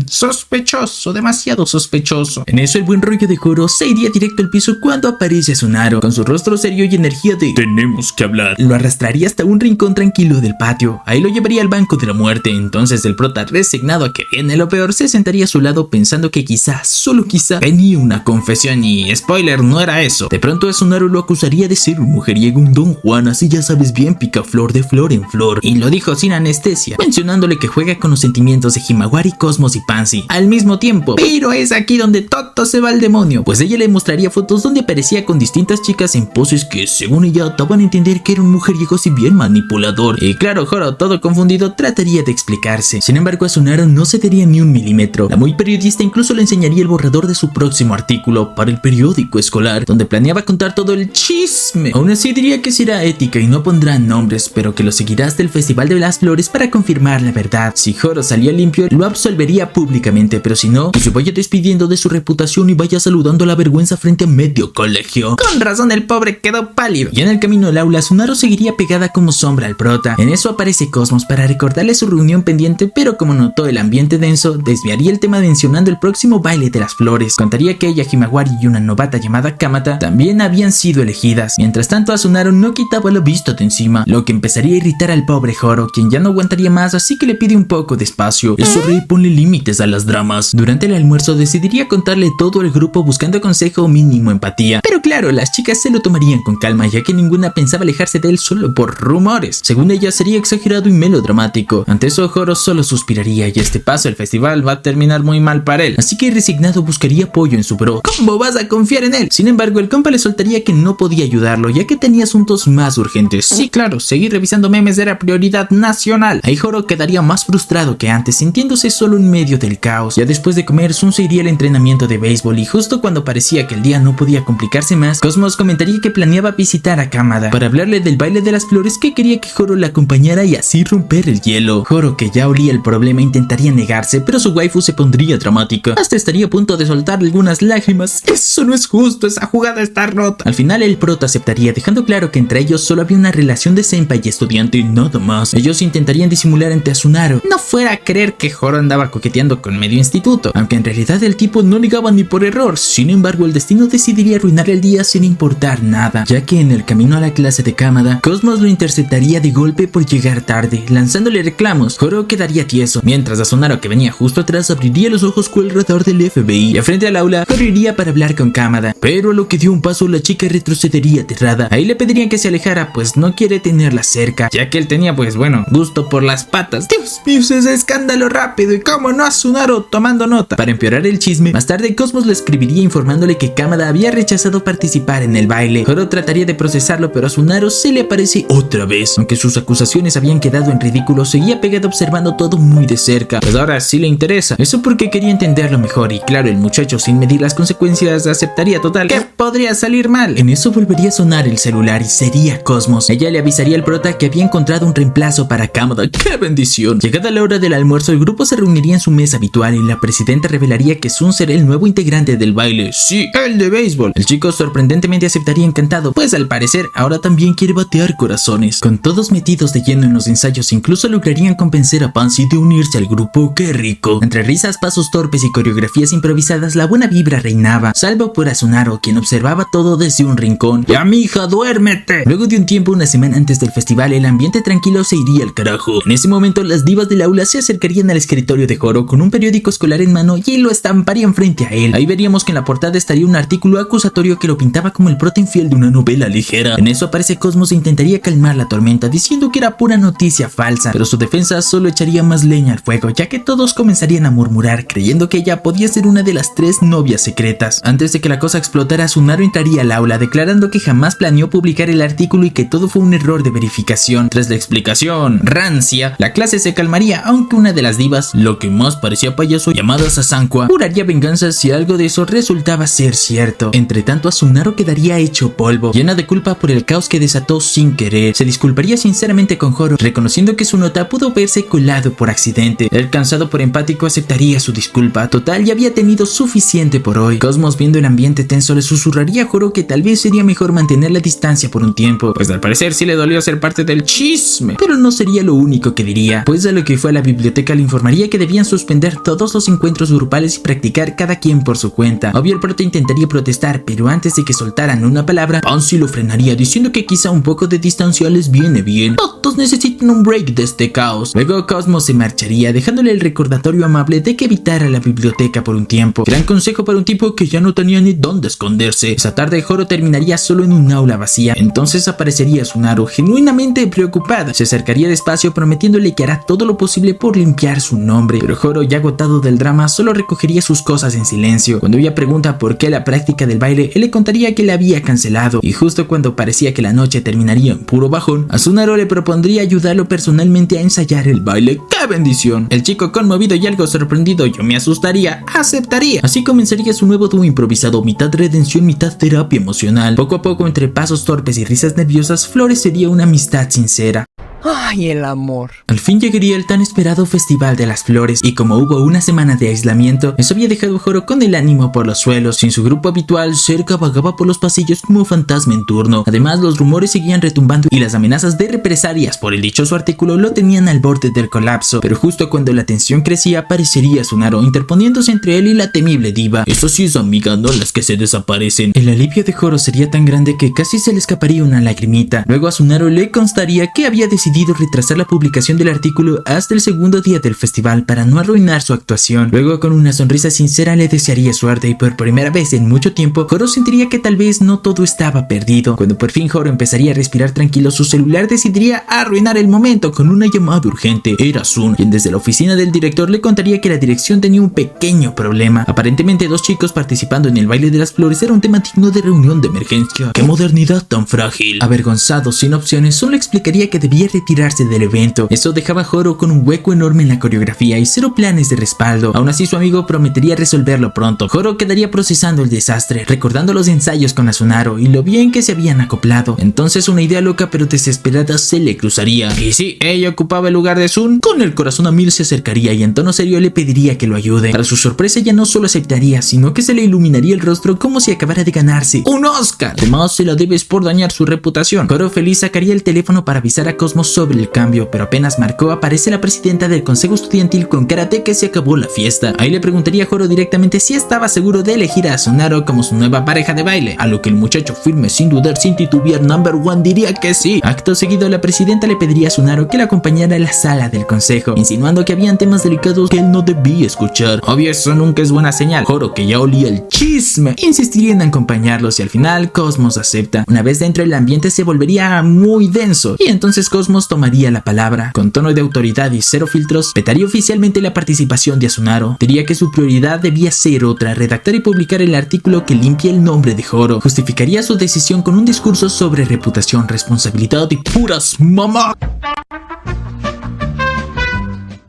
Sospechoso, demasiado sospechoso. En eso el buen rollo de Horo se iría directo al piso cuando aparece Asunaro, con su rostro serio y energía de tenemos que hablar. Lo arrastraría hasta un rincón tranquilo del patio. Ahí lo llevaría al banco de la muerte. Entonces el prota, resignado a que viene lo peor, se sentaría a su lado pensando que quizá, solo quizá, venía una confesión y spoiler, no era eso. De pronto Asunaro lo acusaría de ser un mujeriego, un Don Juan, así ya sabes bien, picaflor de flor en flor. Y lo dijo sin anestesia, mencionándole que juega con los sentimientos de Himawari, Cosmos y Pansy al mismo tiempo. Pero es aquí donde todo se va al demonio, pues ella le mostraría fotos donde aparecía con distintas chicas en poses que según ella daban a entender que era un mujeriego si bien manipulador. Y claro, Horo, todo confundido, trataría de explicarse. Sin embargo, Asunaro no cedería ni un milímetro. La muy periodista incluso le enseñaría el borrador de su próximo artículo para el periódico escolar, donde planeaba contar todo el chisme. Aún así diría que será ética y no pondrá nombres, pero que lo seguirá hasta el Festival de las Flores para confirmar la verdad. Si Horo salía limpio, lo absolvería públicamente, pero si no, que se vaya despidiendo de su reputación y vaya saludando a la vergüenza frente a medio colegio. Con razón el pobre quedó pálido. Y en el camino al aula, Tsunaro seguiría pegada como sombra al prota. En eso aparece Cosmos para recordarle su reunión pendiente, pero como notó el ambiente denso, desviaría el tema mencionando el próximo baile de las flores. Contaría que ella, Himawari y una novata llamada Kamata también habían sido elegidas. Mientras tanto, a Tsunaro no quitaba la vista de encima, lo que empezaría a irritar al pobre Horo, quien ya no aguantaría más, así que le pide un poco de espacio. Eso, rey, ponle límites a las dramas. Durante el almuerzo decidiría contarle todo al grupo buscando consejo o mínimo empatía. Pero claro, las chicas se lo tomarían con calma, ya que ninguna pensaba alejarse de él solo por rumores. Según ella, sería exagerado y melodramático. Ante eso, Horo solo suspiraría, y a este paso el festival va a terminar muy mal para él. Así que resignado buscaría apoyo en su bro. ¿Cómo vas a confiar en él? Sin embargo, el compa le soltaría que no podía ayudarlo, ya que tenía asuntos más urgentes. Sí, claro, seguir revisando memes era prioridad nacional. Ahí Horo quedaría más frustrado que antes, sintiéndose solo en medio del caos. Ya después de comer, Sun se iría al entrenamiento de béisbol, y justo cuando parecía que el día no podía complicarse más, Cosmos comentaría que planeaba visitar a Kamada para hablarle del baile de las flores, que quería que Horo la acompañara y así romper el hielo. Horo, que ya olía el problema, intentaría negarse, pero su waifu se pondría dramática. Hasta estaría a punto de soltar algunas lágrimas. Eso no es justo, esa jugada está rota. Al final el prota aceptaría, dejando claro que entre ellos solo había una relación de senpai y estudiante y nada más. Ellos intentarían disimular ante Tsunaro. No fuera a creer que Horo andaba coqueteando con medio instituto, aunque en realidad el tipo no ligaba ni por error. Sin embargo, el destino decidiría arruinarle el día sin importar nada, ya que en el camino a la clase de Kamada, Cosmos lo interceptaría de golpe por llegar tarde, lanzándole reclamos. Horo quedaría tieso, mientras a Tsunaro, que venía justo atrás, abriría los ojos con el radar del FBI, y a frente al aula, Horo iría para hablar con Kamada, pero a lo que dio un paso, la chica retrocedería aterrada. Ahí le pedirían que se alejara, pues no quiere tenerla cerca, ya que él tenía, pues bueno, gusto por las patas. Dios mío, ese escándalo rápido, y cómo no a Tsunaro tomando nota. Para empeorar el chisme, más tarde Cosmos le escribiría informándole que Kamada había rechazado participar en el baile. Horo trataría de procesarlo, pero a Tsunaro se le aparece otra vez. Aunque sus acusaciones habían quedado en ridículo, seguía pegado observando todo muy de cerca. Pues ahora sí le interesa. Eso porque quería entenderlo mejor, y claro, el muchacho, sin medir las consecuencias, aceptaría total. ¿Qué podría salir mal? En eso volvería a sonar el celular y sería Cosmos. Ella le avisaría al prota que había encontrado un reemplazo para Kamada. ¡Qué bendición! Llegada la hora del almuerzo, el grupo se reuniría en su mesa habitual y la presidenta revelaría que Sun será el nuevo integrante del baile. Sí, el de béisbol. El chico sorprendentemente aceptaría encantado, pues al parecer ahora también quiere batear corazones. Con todos metidos de lleno en los ensayos, incluso lograrían convencer a Pansy de unirse al grupo. ¡Qué rico! Entre risas, pasos torpes y coreografías improvisadas, la buena vibra reinaba, salvo por Tsunaro, quien observaba todo desde un rincón. ¡Ya, mija, duérmete! Luego de un tiempo, una semana antes del festival, el ambiente tranquilo se iría al carajo. En ese momento, las divas del aula se acercarían al escritorio de Horo con un periódico escolar en mano y lo estamparían frente a él. Ahí veríamos que en la portada estaría un artículo acusatorio que lo pintaba como el prota infiel de una novela ligera. En eso aparece Cosmos e intentaría calmar la tormenta, diciendo que era pura noticia falsa, pero su defensa solo echaría más leña al fuego, ya que todos comenzarían a murmurar, creyendo que ella podía ser una de las 3 novias secretas. Antes de que la cosa explotara, Tsunaro entraría al aula, declarando que jamás planeó publicar el artículo y que todo fue un error de verificación. Tras la explicación rancia, la clase se calmaría, aunque una de las divas, lo que más parecía payaso, llamada Sasankwa, juraría venganza si algo de eso resultaba ser cierto. Entre tanto, Tsunaro quedaría hecho polvo, llena de culpa por el caos que desató sin querer. Se disculparía sinceramente con Horo, reconociendo que su nota pudo verse colado por accidente. El cansado por empático aceptaría su disculpa. Total, ya había tenido suficiente por hoy. Cosmos, viendo el ambiente tenso, le susurraría a Horo que tal vez sería mejor mantener la distancia por un tiempo, pues al parecer sí le dolió ser parte del chisme. Pero no sería lo único que diría, pues a lo que fue a la biblioteca le informaría que debían suspender todos los encuentros grupales y practicar cada quien por su cuenta. Obvio, el prota intentaría protestar, pero antes de que soltaran una palabra, Pansy lo frenaría, diciendo que quizá un poco de distancia les viene bien. Todos necesitan un break de este caos. Luego Cosmos se marcharía, dejándole el recordatorio amable de que evitara la biblioteca por un tiempo. Gran consejo para un tipo que ya no tenía ni dónde esconderse. Esa tarde Horo terminaría solo en un aula vacía. Entonces aparecería Tsunaro, genuinamente preocupada. Se acercaría despacio, prometiéndole que hará todo lo posible por limpiar su nombre. Pero Horo, ya agotado del drama, solo recogería sus cosas en silencio. Cuando ella pregunta por qué la práctica del baile, él le contaría que la había cancelado. Y justo cuando parecía que la noche terminaría en puro bajón, a Tsunaro le propondría ayudarlo personalmente a ensayar el baile. ¡Qué bendición! El chico, conmovido y algo sorprendido, yo me asustaría, aceptaría. Así comenzaría su nuevo dúo improvisado, mitad redención, mitad terapia emocional. Poco a poco, entre pasos torpes y risas nerviosas, florecería una amistad sincera. Ay, el amor. Al fin llegaría el tan esperado Festival de las Flores, y como hubo una semana de aislamiento, eso había dejado a Joro con el ánimo por los suelos. Sin su grupo habitual, cerca vagaba por los pasillos como fantasma en turno. Además, los rumores seguían retumbando y las amenazas de represalias por el dichoso artículo lo tenían al borde del colapso. Pero justo cuando la tensión crecía, aparecería Asunaro, interponiéndose entre él y la temible diva. Eso sí es amiga, no las que se desaparecen. El alivio de Joro sería tan grande que casi se le escaparía una lagrimita. Luego a Asunaro le constaría que había decidido retrasar la publicación del artículo hasta el segundo día del festival para no arruinar su actuación. Luego, con una sonrisa sincera, le desearía suerte, y por primera vez en mucho tiempo, Joro sentiría que tal vez no todo estaba perdido. Cuando por fin Joro empezaría a respirar tranquilo, su celular decidiría arruinar el momento con una llamada urgente. Era Sun, quien desde la oficina del director le contaría que la dirección tenía un pequeño problema. Aparentemente, 2 chicos participando en el baile de las flores era un tema digno de reunión de emergencia. ¡Qué modernidad tan frágil! Avergonzado, sin opciones, solo explicaría que debía retirarse del evento. Eso dejaba a Joro con un hueco enorme en la coreografía y 0 planes de respaldo. Aún así, su amigo prometería resolverlo pronto. Joro quedaría procesando el desastre, recordando los ensayos con Asunaro y lo bien que se habían acoplado. Entonces, una idea loca pero desesperada se le cruzaría. Y si ella ocupaba el lugar de Sun, con el corazón a mil se acercaría y en tono serio le pediría que lo ayude. Para su sorpresa, ella no solo aceptaría, sino que se le iluminaría el rostro como si acabara de ganarse ¡un Oscar! Además, se la debes por dañar su reputación. Joro feliz sacaría el teléfono para avisar a Cosmos sobre el cambio, pero apenas marcó, aparece la presidenta del consejo estudiantil con cara de que se acabó la fiesta. Ahí le preguntaría a Joro directamente si estaba seguro de elegir a Asunaro como su nueva pareja de baile, a lo que el muchacho firme, sin dudar, sin titubear, #1 diría que sí. Acto seguido, la presidenta le pediría a Asunaro que la acompañara a la sala del consejo, insinuando que habían temas delicados que él no debía escuchar. Obvio, eso nunca es buena señal. Joro, que ya olía el chisme, insistiría en acompañarlos y al final Cosmos acepta. Una vez dentro, el ambiente se volvería muy denso y entonces Cosmos tomaría la palabra. Con tono de autoridad y 0 filtros, vetaría oficialmente la participación de Asunaro. Diría que su prioridad debía ser otra: redactar y publicar el artículo que limpia el nombre de Joro. Justificaría su decisión con un discurso sobre reputación, responsabilidad y puras mamá.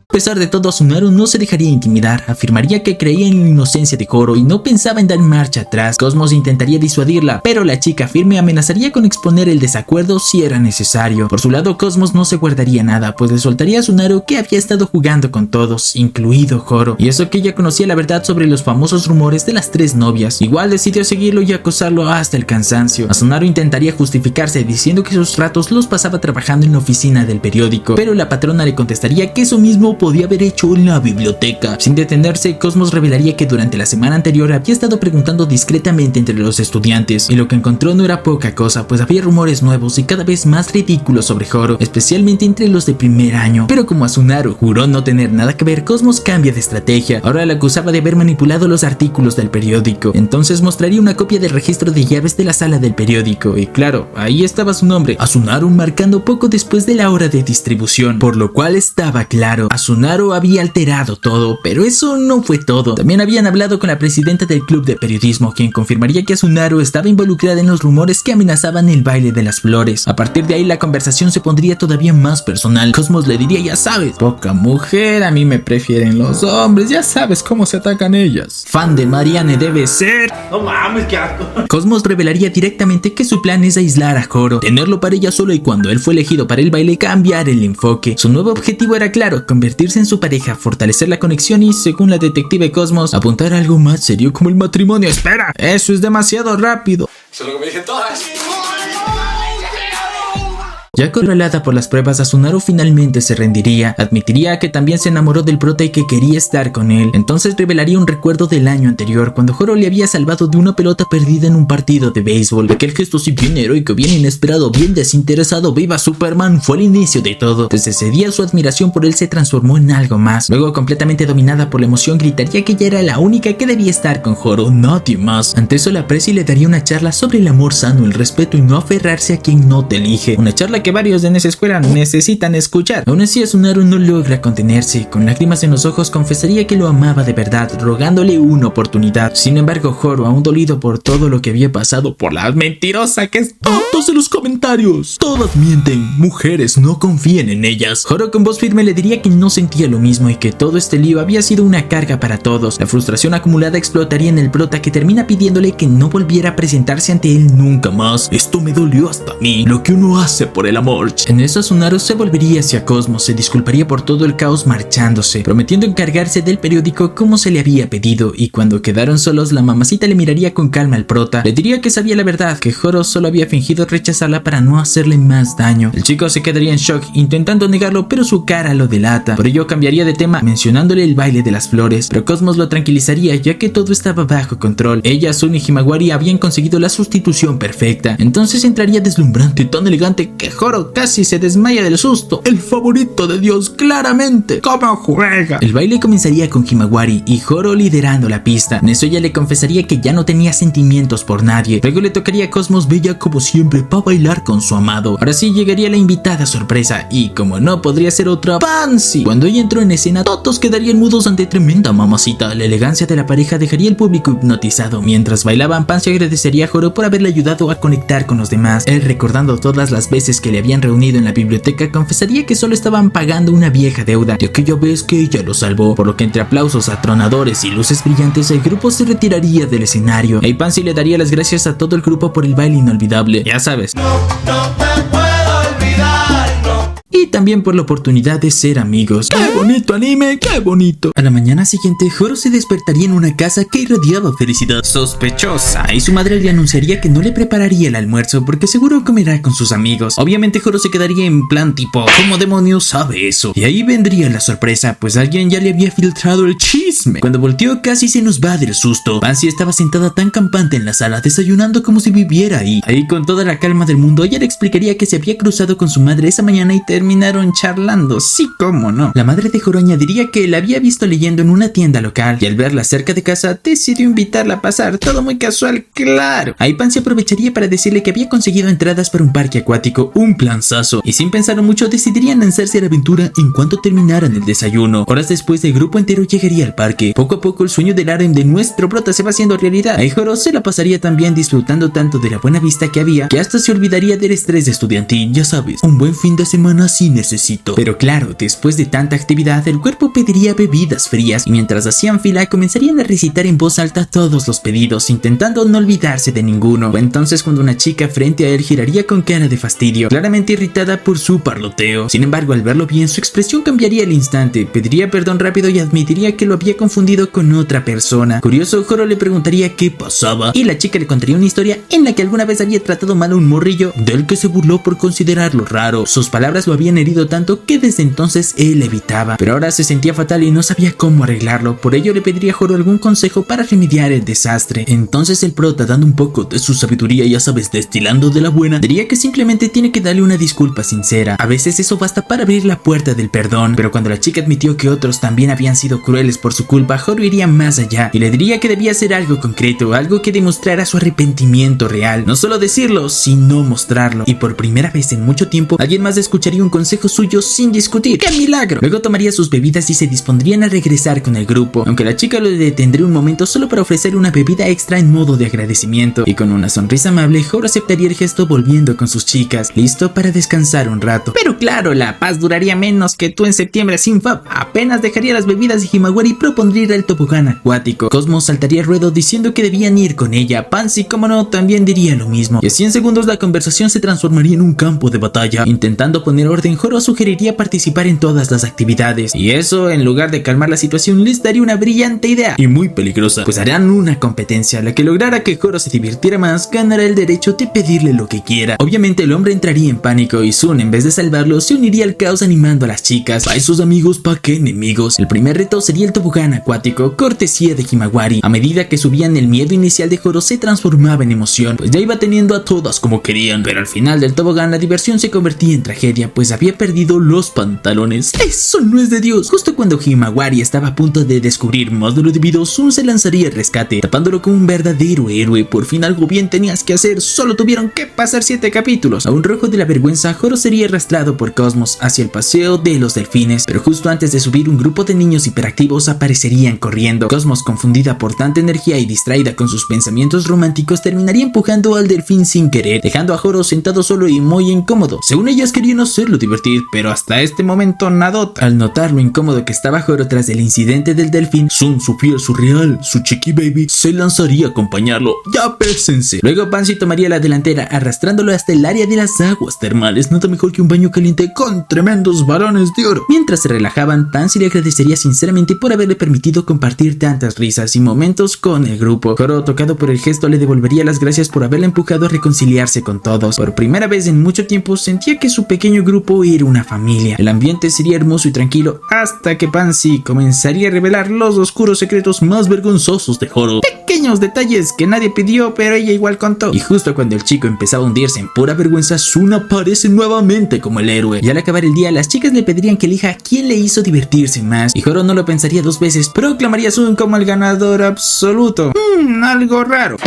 A pesar de todo, Asunaro no se dejaría intimidar. Afirmaría que creía en la inocencia de Joro y no pensaba en dar marcha atrás. Cosmos intentaría disuadirla, pero la chica firme amenazaría con exponer el desacuerdo si era necesario. Por su lado, Cosmos no se guardaría nada, pues le soltaría a Asunaro que había estado jugando con todos, incluido Joro. Y eso que ella conocía la verdad sobre los famosos rumores de las 3 novias. Igual decidió seguirlo y acosarlo hasta el cansancio. Asunaro intentaría justificarse diciendo que sus ratos los pasaba trabajando en la oficina del periódico, pero la patrona le contestaría que eso mismo podía haber hecho en la biblioteca. Sin detenerse, Cosmos revelaría que durante la semana anterior había estado preguntando discretamente entre los estudiantes, y lo que encontró no era poca cosa, pues había rumores nuevos y cada vez más ridículos sobre Joro, especialmente entre los de primer año. Pero como Asunaro juró no tener nada que ver, Cosmos cambia de estrategia. Ahora la acusaba de haber manipulado los artículos del periódico. Entonces mostraría una copia del registro de llaves de la sala del periódico, y claro, ahí estaba su nombre, Asunaro, marcando poco después de la hora de distribución, por lo cual estaba claro, Asunaro había alterado todo. Pero eso no fue todo. También habían hablado con la presidenta del club de periodismo, quien confirmaría que Asunaro estaba involucrada en los rumores que amenazaban el baile de las flores. A partir de ahí, la conversación se pondría todavía más personal. Cosmos le diría: ya sabes, poca mujer, a mí me prefieren los hombres, ya sabes cómo se atacan ellas. Fan de Marianne debe ser. No mames, qué asco. Cosmos revelaría directamente que su plan es aislar a Joro, tenerlo para ella solo, y cuando él fue elegido para el baile, cambiar el enfoque. Su nuevo objetivo era claro: convertirse en su pareja, fortalecer la conexión y, según la detective Cosmos, apuntar a algo más serio como el matrimonio. ¡Espera! ¡Eso es demasiado rápido! Eso es lo que me dicen todas. Ya acorralada por las pruebas, Asunaro finalmente se rendiría. Admitiría que también se enamoró del prota y que quería estar con él. Entonces revelaría un recuerdo del año anterior, cuando Joro le había salvado de una pelota perdida en un partido de béisbol. Aquel gesto, si bien heroico, bien inesperado, bien desinteresado, ¡viva Superman!, fue el inicio de todo. Desde ese día, su admiración por él se transformó en algo más. Luego, completamente dominada por la emoción, gritaría que ella era la única que debía estar con Joro, nadie más. Ante eso, la Presi le daría una charla sobre el amor sano, el respeto y no aferrarse a quien no te elige. Una charla que varios en esa escuela necesitan escuchar. Aún así, Asunaro no logra contenerse. Con lágrimas en los ojos, confesaría que lo amaba de verdad, rogándole una oportunidad. Sin embargo, Joro, aún dolido por todo lo que había pasado, por la mentirosa que es, todos en los comentarios, todas mienten, mujeres, no confíen en ellas. Joro con voz firme le diría que no sentía lo mismo y que todo este lío había sido una carga para todos. La frustración acumulada explotaría en el prota, que termina pidiéndole que no volviera a presentarse ante él nunca más. Esto me dolió hasta a mí. Lo que uno hace por el del amor. En eso Tsunaro se volvería hacia Cosmos, se disculparía por todo el caos marchándose, prometiendo encargarse del periódico como se le había pedido, y cuando quedaron solos la mamacita le miraría con calma al prota, le diría que sabía la verdad, que Zoro solo había fingido rechazarla para no hacerle más daño. El chico se quedaría en shock intentando negarlo, pero su cara lo delata. Por ello cambiaría de tema mencionándole el baile de las flores, pero Cosmos lo tranquilizaría ya que todo estaba bajo control. Ella, Sun y Himawari habían conseguido la sustitución perfecta. Entonces entraría deslumbrante, tan elegante que Zoro casi se desmaya del susto. El favorito de Dios, claramente. ¿Cómo juega? El baile comenzaría con Himawari y Zoro liderando la pista. En eso ella le confesaría que ya no tenía sentimientos por nadie. Luego le tocaría a Cosmos, bella como siempre, para bailar con su amado. Ahora sí llegaría la invitada sorpresa y, como no podría ser otra, Pansy. Cuando ella entró en escena, todos quedarían mudos ante tremenda mamacita. La elegancia de la pareja dejaría al público hipnotizado. Mientras bailaban, Pansy agradecería a Zoro por haberle ayudado a conectar con los demás. Él, recordando todas las veces que le habían reunido en la biblioteca, confesaría que solo estaban pagando una vieja deuda de aquella vez que ella lo salvó, por lo que entre aplausos atronadores y luces brillantes el grupo se retiraría del escenario. Y Pansy le daría las gracias a todo el grupo por el baile inolvidable, ya sabes. No me puedo olvidar, no. Y también por la oportunidad de ser amigos. ¡Qué bonito anime! ¡Qué bonito! A la mañana siguiente, Zoro se despertaría en una casa que irradiaba felicidad sospechosa, y su madre le anunciaría que no le prepararía el almuerzo porque seguro comerá con sus amigos. Obviamente Zoro se quedaría en plan tipo, ¿cómo demonios sabe eso? Y ahí vendría la sorpresa, pues alguien ya le había filtrado el chisme. Cuando volteó casi se nos va del susto. Pansy estaba sentada tan campante en la sala, desayunando como si viviera ahí. Ahí con toda la calma del mundo, ella le explicaría que se había cruzado con su madre esa mañana y terminaron charlando, sí, cómo no. La madre de Zoro añadiría que la había visto leyendo en una tienda local y al verla cerca de casa decidió invitarla a pasar, todo muy casual, claro. Ahí Pansy aprovecharía para decirle que había conseguido entradas para un parque acuático, un planzazo, y sin pensarlo mucho decidirían lanzarse a la aventura en cuanto terminaran el desayuno. Horas después el grupo entero llegaría al parque. Poco a poco el sueño del harem de nuestro prota se va haciendo realidad. Ahí Zoro se la pasaría también disfrutando tanto de la buena vista que había que hasta se olvidaría del estrés estudiantil, ya sabes, un buen fin de semana sí necesito. Pero claro, después de tanta actividad el cuerpo pediría bebidas frías y mientras hacían fila comenzarían a recitar en voz alta todos los pedidos intentando no olvidarse de ninguno. Fue entonces cuando una chica frente a él giraría con cara de fastidio, claramente irritada por su parloteo. Sin embargo, al verlo bien su expresión cambiaría al instante, pediría perdón rápido y admitiría que lo había confundido con otra persona. Curioso, Zoro le preguntaría qué pasaba y la chica le contaría una historia en la que alguna vez había tratado mal a un morrillo del que se burló por considerarlo raro. Sus palabras lo habían herido tanto que desde entonces él evitaba, pero ahora se sentía fatal y no sabía cómo arreglarlo. Por ello le pediría a Zoro algún consejo para remediar el desastre. Entonces el prota, dando un poco de su sabiduría, ya sabes, destilando de la buena, diría que simplemente tiene que darle una disculpa sincera. A veces eso basta para abrir la puerta del perdón, pero cuando la chica admitió que otros también habían sido crueles por su culpa, Zoro iría más allá y le diría que debía hacer algo concreto, algo que demostrara su arrepentimiento real. No solo decirlo, sino mostrarlo. Y por primera vez en mucho tiempo, alguien más escucharía un consejo suyo sin discutir. ¡Qué milagro! Luego tomaría sus bebidas y se dispondrían a regresar con el grupo, aunque la chica lo detendría un momento solo para ofrecer una bebida extra en modo de agradecimiento, y con una sonrisa amable Zoro aceptaría el gesto volviendo con sus chicas, listo para descansar un rato. Pero claro, la paz duraría menos que tú en septiembre sin Fab. Apenas dejaría las bebidas y Himawari propondría el tobogán acuático. Cosmos saltaría al ruedo diciendo que debían ir con ella. Pansy, como no, también diría lo mismo. Y así en segundos la conversación se transformaría en un campo de batalla. Intentando poner orden, Zoro sugeriría participar en todas las actividades. Y eso, en lugar de calmar la situación, les daría una brillante idea. Y muy peligrosa. Pues harán una competencia. La que lograra que Zoro se divirtiera más, ganará el derecho de pedirle lo que quiera. Obviamente el hombre entraría en pánico y Sun, en vez de salvarlo, se uniría al caos animando a las chicas. ¿Pa' esos amigos, pa' qué enemigos? El primer reto sería el tobogán acuático, cortesía de Himawari. A medida que subían, el miedo inicial de Zoro se transformaba en emoción, pues ya iba teniendo a todas como querían. Pero al final del tobogán la diversión se convertía en tragedia, pues había perdido los pantalones. ¡Eso no es de Dios! Justo cuando Himawari estaba a punto de descubrir más de lo debido, Sun se lanzaría al rescate, tapándolo como un verdadero héroe. Por fin algo bien tenías que hacer, solo tuvieron que pasar 7 capítulos. Aún rojo de la vergüenza, Zoro sería arrastrado por Cosmos hacia el paseo de los delfines, pero justo antes de subir un grupo de niños hiperactivos aparecerían corriendo. Cosmos, confundida por tanta energía y distraída con sus pensamientos románticos, terminaría empujando al delfín sin querer, dejando a Zoro sentado solo y muy incómodo. Según ellas querían hacerle hacerlo divertir, pero hasta este momento nadota. Al notar lo incómodo que estaba Joro tras el incidente del delfín, Sun, su fiel, su real, su chiqui baby, se lanzaría a acompañarlo. ¡Ya pésense! Luego Pansy tomaría la delantera arrastrándolo hasta el área de las aguas termales, nada mejor que un baño caliente con tremendos balones de oro. Mientras se relajaban, Pansy le agradecería sinceramente por haberle permitido compartir tantas risas y momentos con el grupo. Joro, tocado por el gesto, le devolvería las gracias por haberle empujado a reconciliarse con todos. Por primera vez en mucho tiempo sentía que su pequeño grupo era una familia. El ambiente sería hermoso y tranquilo hasta que Pansy comenzaría a revelar los oscuros secretos más vergonzosos de Joro. Pequeños detalles que nadie pidió, pero ella igual contó. Y justo cuando el chico empezaba a hundirse en pura vergüenza, Sun aparece nuevamente como el héroe. Y al acabar el día, las chicas le pedirían que elija quién le hizo divertirse más. Y Joro no lo pensaría dos veces, proclamaría a Sun como el ganador absoluto. Algo raro.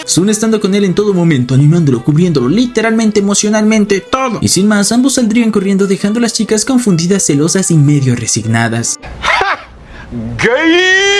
Sun estando con él en todo momento, animándolo, cubriéndolo, literalmente, emocionalmente, todo. Y sin más, ambos saldrían corriendo dejando a las chicas confundidas, celosas y medio resignadas.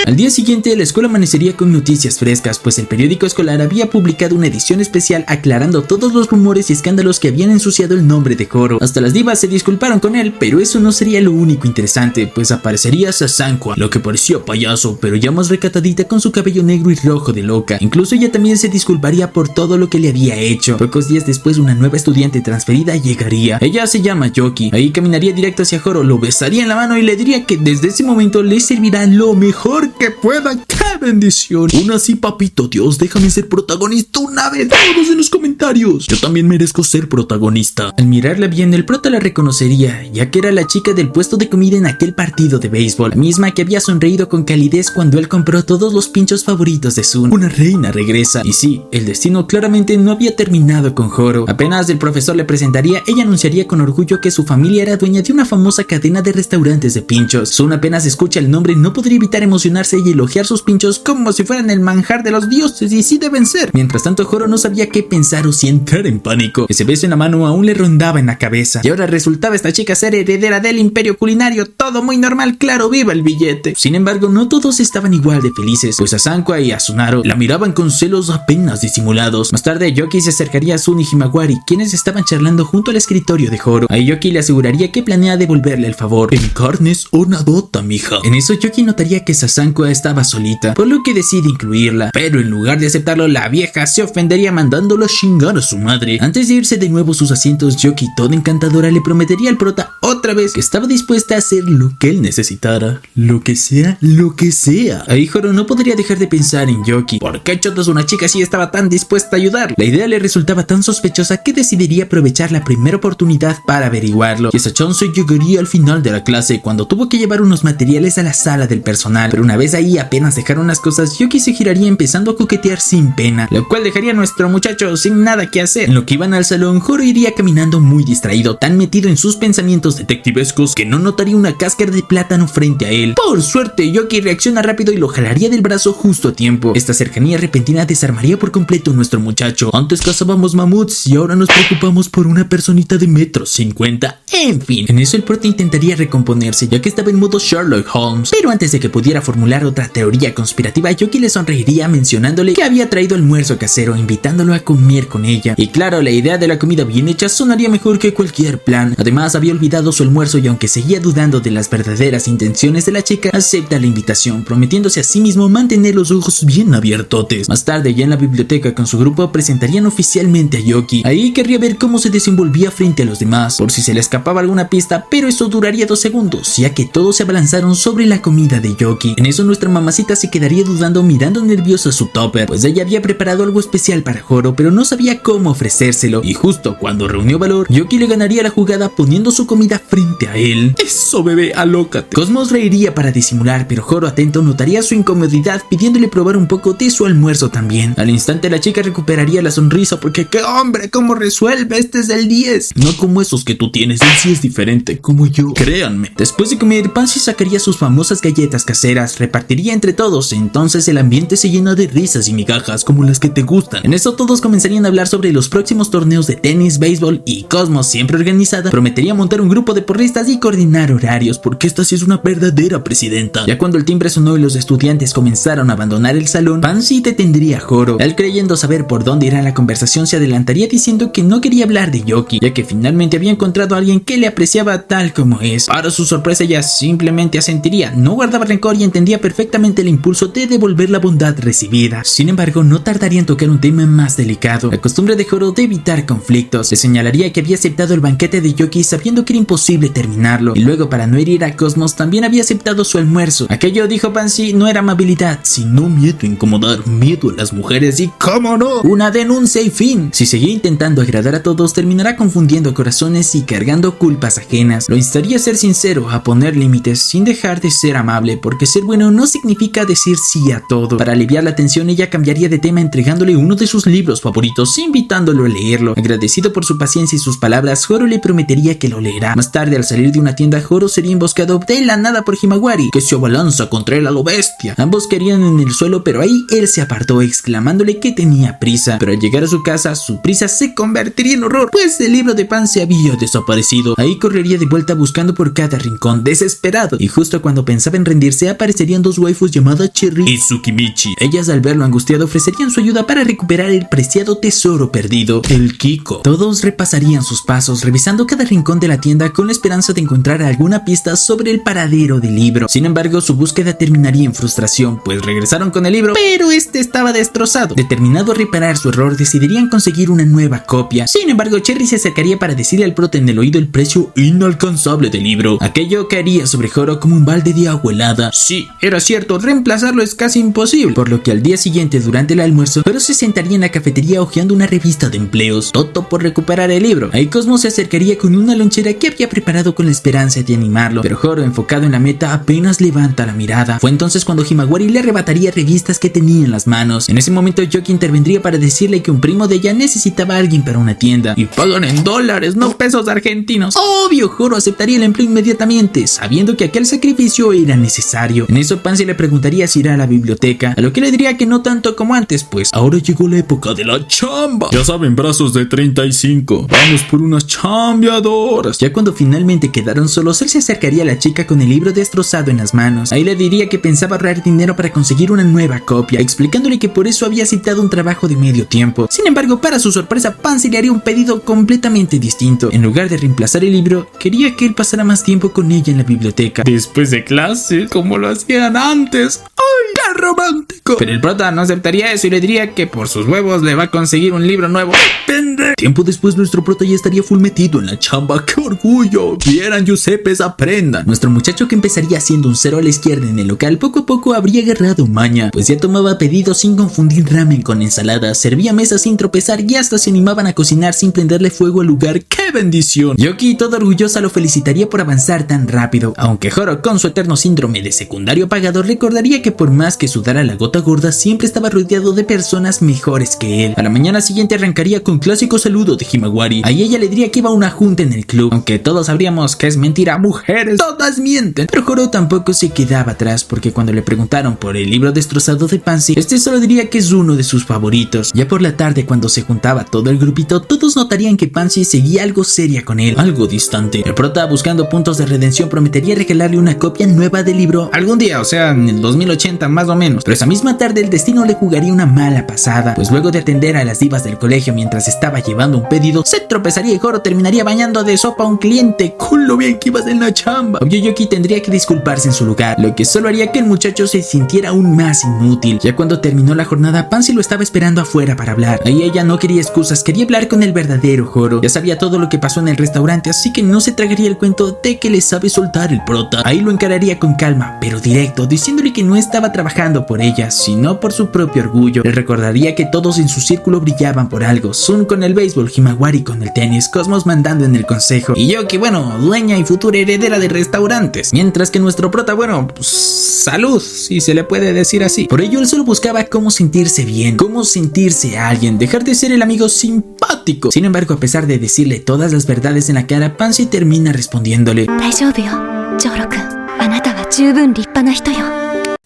Al día siguiente, la escuela amanecería con noticias frescas, pues el periódico escolar había publicado una edición especial aclarando todos los rumores y escándalos que habían ensuciado el nombre de Joro. Hasta las divas se disculparon con él, pero eso no sería lo único interesante, pues aparecería Sasankwa, lo que parecía payaso, pero ya más recatadita con su cabello negro y rojo de loca. Incluso ella también se disculparía por todo lo que le había hecho. Pocos días después, una nueva estudiante transferida llegaría. Ella se llama Yoki. Ahí caminaría directo hacia Joro, lo besaría en la mano y le diría que desde ese momento le servirá lo mejor que pueda. ¡Qué bendición! Aún así, papito Dios, déjame ser protagonista una vez. Todos en los comentarios. Yo también merezco ser protagonista. Al mirarla bien, el prota la reconocería, ya que era la chica del puesto de comida en aquel partido de béisbol, la misma que había sonreído con calidez cuando él compró todos los pinchos favoritos de Sun. Una reina regresa. Y sí, el destino claramente no había terminado con Joro. Apenas el profesor le presentaría, ella anunciaría con orgullo que su familia era dueña de una famosa cadena de restaurantes de pinchos. Sun apenas escucha el nombre no podría evitar emocionarse y elogiar sus pinchos como si fueran el manjar de los dioses, y sí deben ser. Mientras tanto, Joro no sabía qué pensar o si entrar en pánico. Ese beso en la mano aún le rondaba en la cabeza. Y ahora resultaba esta chica ser heredera del imperio culinario. Todo muy normal, claro, viva el billete. Sin embargo, no todos estaban igual de felices, pues a Sankwa y a Tsunaro la miraban con celos apenas disimulados. Más tarde, Yoki se acercaría a Sun y Himawari, quienes estaban charlando junto al escritorio de Joro. A Yoki le aseguraría que planea devolverle el favor. En carnes o nadota, mija. En eso, Yoki notaría que Sasankwa estaba solita, por lo que decide incluirla, pero en lugar de aceptarlo, la vieja se ofendería mandándola a chingar a su madre. Antes de irse de nuevo a sus asientos, Yoki, toda encantadora, le prometería al prota otra vez que estaba dispuesta a hacer lo que él necesitara, lo que sea, lo que sea. Ahí Joro no podría dejar de pensar en Yoki. ¿Por qué chotas una chica así estaba tan dispuesta a ayudar? La idea le resultaba tan sospechosa que decidiría aprovechar la primera oportunidad para averiguarlo. Y esa chance llegaría al final de la clase, cuando tuvo que llevar unos materiales a la sala del personal. Pero una vez ahí, apenas dejaron las cosas, Yoki se giraría empezando a coquetear sin pena, lo cual dejaría a nuestro muchacho sin nada que hacer. En lo que iban al salón, Joro iría caminando muy distraído, tan metido en sus pensamientos detectivescos que no notaría una cáscara de plátano frente a él. Por suerte, Yoki reacciona rápido y lo jalaría del brazo justo a tiempo. Esta cercanía repentina desarmaría por completo a nuestro muchacho. Antes cazábamos mamuts y ahora nos preocupamos por una personita de 1,50 m. En fin, en eso el prota intentaría recomponerse, ya que estaba en modo Sherlock Holmes. Pero antes de que pudiera formular otra teoría conspirativa, Yoki le sonreiría mencionándole que había traído almuerzo casero, invitándolo a comer con ella. Y claro, la idea de la comida bien hecha sonaría mejor que cualquier plan. Además, había olvidado su almuerzo y aunque seguía dudando de las verdaderas intenciones de la chica, acepta la invitación, prometiéndose a sí mismo mantener los ojos bien abiertotes. Más tarde, ya en la biblioteca con su grupo, presentarían oficialmente a Yoki. Ahí querría ver cómo se desenvolvía frente a los demás, por si se le escapaba alguna pista, pero eso duraría 2 segundos, ya que todos se abalanzaron sobre la comida de Yoki. En eso nuestra mamacita se quedaría dudando, mirando nerviosa su topper, pues ella había preparado algo especial para Joro, pero no sabía cómo ofrecérselo. Y justo cuando reunió valor, Yoki le ganaría la jugada poniendo su comida frente a él. Eso, bebé, alócate. Cosmos reiría para disimular, pero Joro, atento, notaría su incomodidad pidiéndole probar un poco de su almuerzo también. Al instante la chica recuperaría la sonrisa porque ¡qué hombre! ¿Cómo resuelve? Este es del 10. No como esos que tú tienes, él sí es diferente, como yo. Créanme. Después de comer, Pansy sacaría sus famosas galletas caseras, repartiría entre todos todos, entonces el ambiente se llena de risas y migajas como las que te gustan. En eso todos comenzarían a hablar sobre los próximos torneos de tenis, béisbol y Cosmos, siempre organizada, prometería montar un grupo de porristas y coordinar horarios porque esta sí es una verdadera presidenta. Ya cuando el timbre sonó y los estudiantes comenzaron a abandonar el salón, Pansy detendría a Joro. Él, creyendo saber por dónde irá la conversación, se adelantaría diciendo que no quería hablar de Yoki, ya que finalmente había encontrado a alguien que le apreciaba tal como es. Para su sorpresa, ella simplemente asentiría, no guardaba rencor y entendía perfectamente el impulso de devolver la bondad recibida. Sin embargo, no tardaría en tocar un tema más delicado, la costumbre de Joro de evitar conflictos. Le señalaría que había aceptado el banquete de Yoki sabiendo que era imposible terminarlo, y luego, para no herir a Cosmos, también había aceptado su almuerzo. Aquello, dijo Pansy, no era amabilidad, sino miedo a incomodar, miedo a las mujeres y, ¡cómo no!, una denuncia y fin. Si seguía intentando agradar a todos, terminará confundiendo corazones y cargando culpas ajenas. Lo instaría a ser sincero, a poner límites, sin dejar de ser amable, porque ser bueno no significa decir sí a todo. Para aliviar la tensión, ella cambiaría de tema entregándole uno de sus libros favoritos, invitándolo a leerlo. Agradecido por su paciencia y sus palabras, Joro le prometería que lo leerá. Más tarde, al salir de una tienda, Joro sería emboscado de la nada por Himawari, que se abalanza contra él a lo bestia. Ambos caerían en el suelo, pero ahí él se apartó, exclamándole que tenía prisa. Pero al llegar a su casa, su prisa se convertiría en horror, pues el libro de Pansy había desaparecido. Ahí correría de vuelta buscando por cada rincón, desesperado, y justo cuando pensaba en rendirse, aparecerían dos waifus llamadas Cherry y Tsukimichi. Ellas, al verlo angustiado, ofrecerían su ayuda para recuperar el preciado tesoro perdido, el Kiko. Todos repasarían sus pasos, revisando cada rincón de la tienda con la esperanza de encontrar alguna pista sobre el paradero del libro. Sin embargo, su búsqueda terminaría en frustración, pues regresaron con el libro, pero este estaba destrozado. Determinado a reparar su error, decidirían conseguir una nueva copia. Sin embargo, Cherry se acercaría para decirle al prota en el oído el precio inalcanzable del libro. Aquello caería sobre Joro como un balde de agua helada. Sí, era cierto, reemplazarlo es casi imposible, por lo que al día siguiente, durante el almuerzo, Joro se sentaría en la cafetería hojeando una revista de empleos, todo por recuperar el libro. Ahí Cosmo se acercaría con una lonchera que había preparado con la esperanza de animarlo, pero Joro, enfocado en la meta, apenas levanta la mirada. Fue entonces cuando Himawari le arrebataría revistas que tenía en las manos. En ese momento, Yoki intervendría para decirle que un primo de ella necesitaba a alguien para una tienda, y pagan en dólares, no pesos argentinos. Obvio, Joro aceptaría el empleo inmediatamente, sabiendo que aquel sacrificio era necesario. En eso, Pansy le preguntaría si irá a la biblioteca, a lo que le diría que no tanto como antes, pues ahora llegó la época de la chamba. Ya saben, brazos de 35. Vamos por unas chambeadoras. Ya cuando finalmente quedaron solos, él se acercaría a la chica con el libro destrozado en las manos. Ahí le diría que pensaba ahorrar dinero para conseguir una nueva copia, explicándole que por eso había aceptado un trabajo de medio tiempo. Sin embargo, para su sorpresa, Pansy le haría un pedido completamente distinto. En lugar de reemplazar el libro, quería que él pasara más tiempo con ella en la biblioteca. Después de clase, como lo hacían antes. ¡Ay, qué romántico! Pero el prota no aceptaría eso y le diría que por sus huevos le va a conseguir un libro nuevo. ¡Pende! Tiempo después, nuestro prota ya estaría full metido en la chamba. ¡Qué orgullo! Vieran, Giuseppes, aprendan. Nuestro muchacho, que empezaría siendo un cero a la izquierda en el local, poco a poco habría agarrado maña, pues ya tomaba pedidos sin confundir ramen con ensalada, servía mesas sin tropezar y hasta se animaban a cocinar sin prenderle fuego al lugar. ¡Qué bendición! Yoki, toda orgullosa, lo felicitaría por avanzar tan rápido, aunque Joro, con su eterno síndrome de secundario apagado, recordaría que por más que sudara la gota gorda, siempre estaba rodeado de personas mejores que él. A la mañana siguiente arrancaría con clásico saludo de Himawari. Ahí ella le diría que iba a una junta en el club, aunque todos sabríamos que es mentira. Mujeres, todas mienten. Pero Joro tampoco se quedaba atrás, porque cuando le preguntaron por el libro destrozado de Pansy, este solo diría que es uno de sus favoritos. Ya por la tarde, cuando se juntaba todo el grupito, todos notarían que Pansy seguía algo seria con él, algo distante. El prota, buscando puntos de redención, prometería regalarle una copia nueva del libro algún día, o sea, en el 2080 más o menos. Pero esa misma tarde el destino le jugaría una mala pasada, pues luego de atender a las divas del colegio mientras estaba llevando un pedido, se tropezaría y Joro terminaría bañando de sopa a un cliente. Con lo bien que ibas en la chamba. Obvio, Yoki tendría que disculparse en su lugar, lo que solo haría que el muchacho se sintiera aún más inútil. Ya cuando terminó la jornada, Pansy lo estaba esperando afuera para hablar. Ahí ella no quería excusas, quería hablar con el verdadero Joro. Ya sabía todo lo que pasó en el restaurante, así que no se tragaría el cuento de que le sabe soltar el prota. Ahí lo encararía con calma, pero directo, diciéndole que no estaba trabajando por ella, sino por su propio orgullo. Le recordaría que todos en su círculo brillaban por algo: Sun con el béisbol, Himawari con el tenis, Cosmos mandando en el consejo, y Yoki, bueno, dueña y futura heredera de restaurantes. Mientras que nuestro prota, bueno, pues, salud, si se le puede decir así. Por ello, él solo buscaba cómo sentirse bien, cómo sentirse a alguien, dejar de ser el amigo simpático. Sin embargo, a pesar de decirle todas las verdades en la cara, Pansy termina respondiéndole: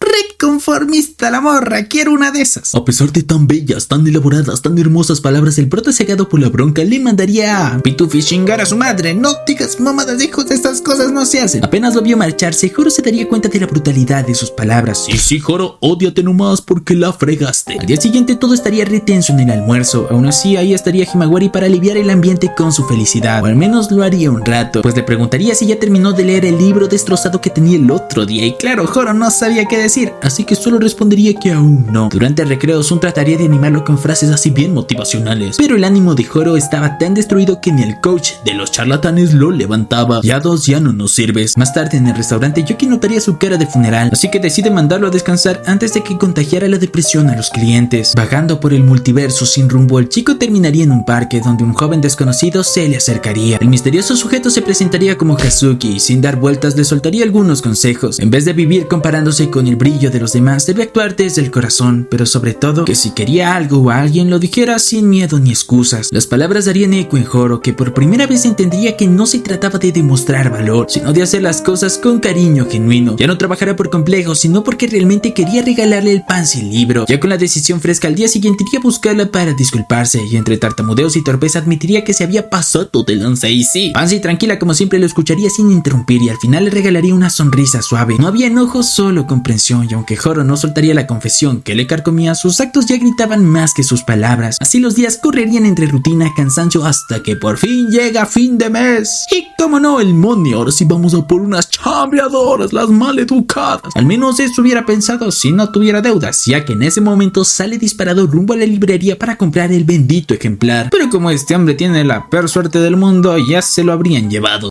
Reconforta conformista la morra, quiero una de esas. A pesar de tan bellas, tan elaboradas, tan hermosas palabras, el prota cegado por la bronca le mandaría a Pitufi chingar a su madre, no digas mamadas, hijos, estas cosas no se hacen. Apenas lo vio marcharse, Joro se daría cuenta de la brutalidad de sus palabras. Y sí, Joro, ódiate nomás porque la fregaste. Al día siguiente todo estaría retenso en el almuerzo. Aún así, ahí estaría Himawari para aliviar el ambiente con su felicidad, o al menos lo haría un rato, pues le preguntaría si ya terminó de leer el libro destrozado que tenía el otro día. Y claro, Joro no sabía qué decir, así que solo respondería que aún no. Durante el recreo, Sun trataría de animarlo con frases así bien motivacionales, pero el ánimo de Joro estaba tan destruido que ni el coach de los charlatanes lo levantaba. Ya dos, ya no nos sirves. Más tarde en el restaurante, Yuki notaría su cara de funeral, así que decide mandarlo a descansar antes de que contagiara la depresión a los clientes. Vagando por el multiverso sin rumbo, el chico terminaría en un parque donde un joven desconocido se le acercaría. El misterioso sujeto se presentaría como Hazuki y sin dar vueltas le soltaría algunos consejos. En vez de vivir comparándose con el brillo de los demás, debe actuar desde el corazón, pero sobre todo que si quería algo o a alguien lo dijera sin miedo ni excusas. Las palabras darían eco en Joro, que por primera vez entendería que no se trataba de demostrar valor, sino de hacer las cosas con cariño genuino. Ya no trabajará por complejo, sino porque realmente quería regalarle el Pansy el libro. Ya con la decisión fresca, al día siguiente iría a buscarla para disculparse, y entre tartamudeos y torpeza admitiría que se había pasado de lanza. Y sí, Pansy tranquila como siempre lo escucharía sin interrumpir, y al final le regalaría una sonrisa suave. No había enojo, solo comprensión, y aunque Joro no soltaría la confesión que le carcomía, sus actos ya gritaban más que sus palabras. Así los días correrían entre rutina, cansancio, hasta que por fin llega fin de mes. Y como no, el money, ahora sí vamos a por unas chambeadoras, las maleducadas. Al menos eso hubiera pensado si no tuviera deudas, ya que en ese momento sale disparado rumbo a la librería para comprar el bendito ejemplar. Pero como este hombre tiene la peor suerte del mundo, ya se lo habrían llevado.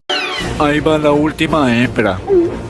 Ahí va la última hembra.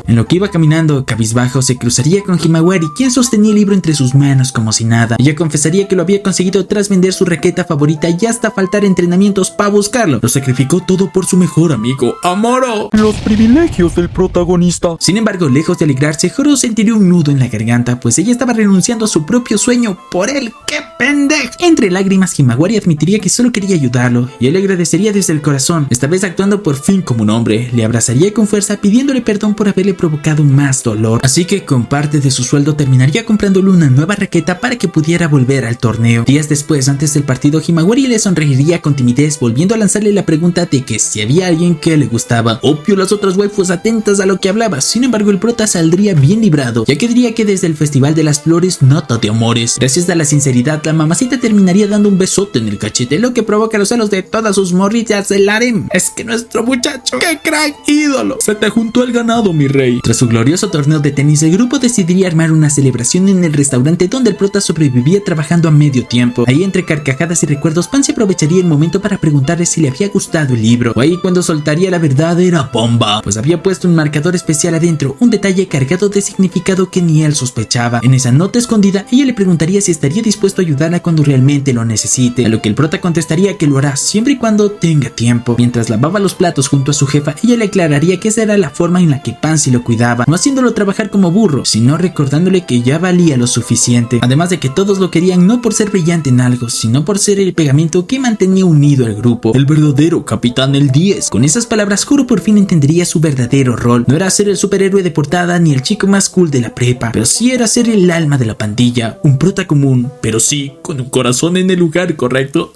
En lo que iba caminando, cabizbajo, se cruzaría con Himawari, quien sostenía el libro entre sus manos como si nada. Ella confesaría que lo había conseguido tras vender su raqueta favorita y hasta faltar entrenamientos para buscarlo. Lo sacrificó todo por su mejor amigo, Amoro. Los privilegios del protagonista. Sin embargo, lejos de alegrarse, Joro sentiría un nudo en la garganta, pues ella estaba renunciando a su propio sueño por él. ¡Qué pendejo! Entre lágrimas, Himawari admitiría que solo quería ayudarlo, y él le agradecería desde el corazón, esta vez actuando por fin como un hombre. Le abrazaría con fuerza pidiéndole perdón por haberle provocado más dolor, así que con parte de su sueldo terminaría comprándole una nueva raqueta para que pudiera volver al torneo. Días después, antes del partido, Himawari le sonreiría con timidez, volviendo a lanzarle la pregunta de que si había alguien que le gustaba. Obvio, las otras waifus atentas a lo que hablaba. Sin embargo, el prota saldría bien librado, ya que diría que desde el Festival de las Flores nota de amores. Gracias a la sinceridad, la mamacita terminaría dando un besote en el cachete, lo que provoca los celos de todas sus morritas del harem. Es que nuestro muchacho, ¡qué crack ídolo! Se te juntó el ganado, mi rey. Tras su glorioso torneo de tenis, el grupo decidiría armar una celebración en el restaurante donde el prota sobrevivía trabajando a medio tiempo. Ahí, entre carcajadas y recuerdos, Pansy aprovecharía el momento para preguntarle si le había gustado el libro. O ahí cuando soltaría la verdadera bomba, pues había puesto un marcador especial adentro, un detalle cargado de significado que ni él sospechaba. En esa nota escondida, ella le preguntaría si estaría dispuesto a ayudarla cuando realmente lo necesite, a lo que el prota contestaría que lo hará siempre y cuando tenga tiempo. Mientras lavaba los platos junto a su jefa, ella le aclararía que esa era la forma en la que Pansy lo cuidaba, no haciéndolo trabajar como burro, sino recordándole que ya valía lo suficiente. Además de que todos lo querían no por ser brillante en algo, sino por ser el pegamento que mantenía unido al grupo, el verdadero capitán el 10. Con esas palabras, Joro por fin entendería su verdadero rol. No era ser el superhéroe de portada ni el chico más cool de la prepa, pero sí era ser el alma de la pandilla, un prota común, pero sí con un corazón en el lugar correcto.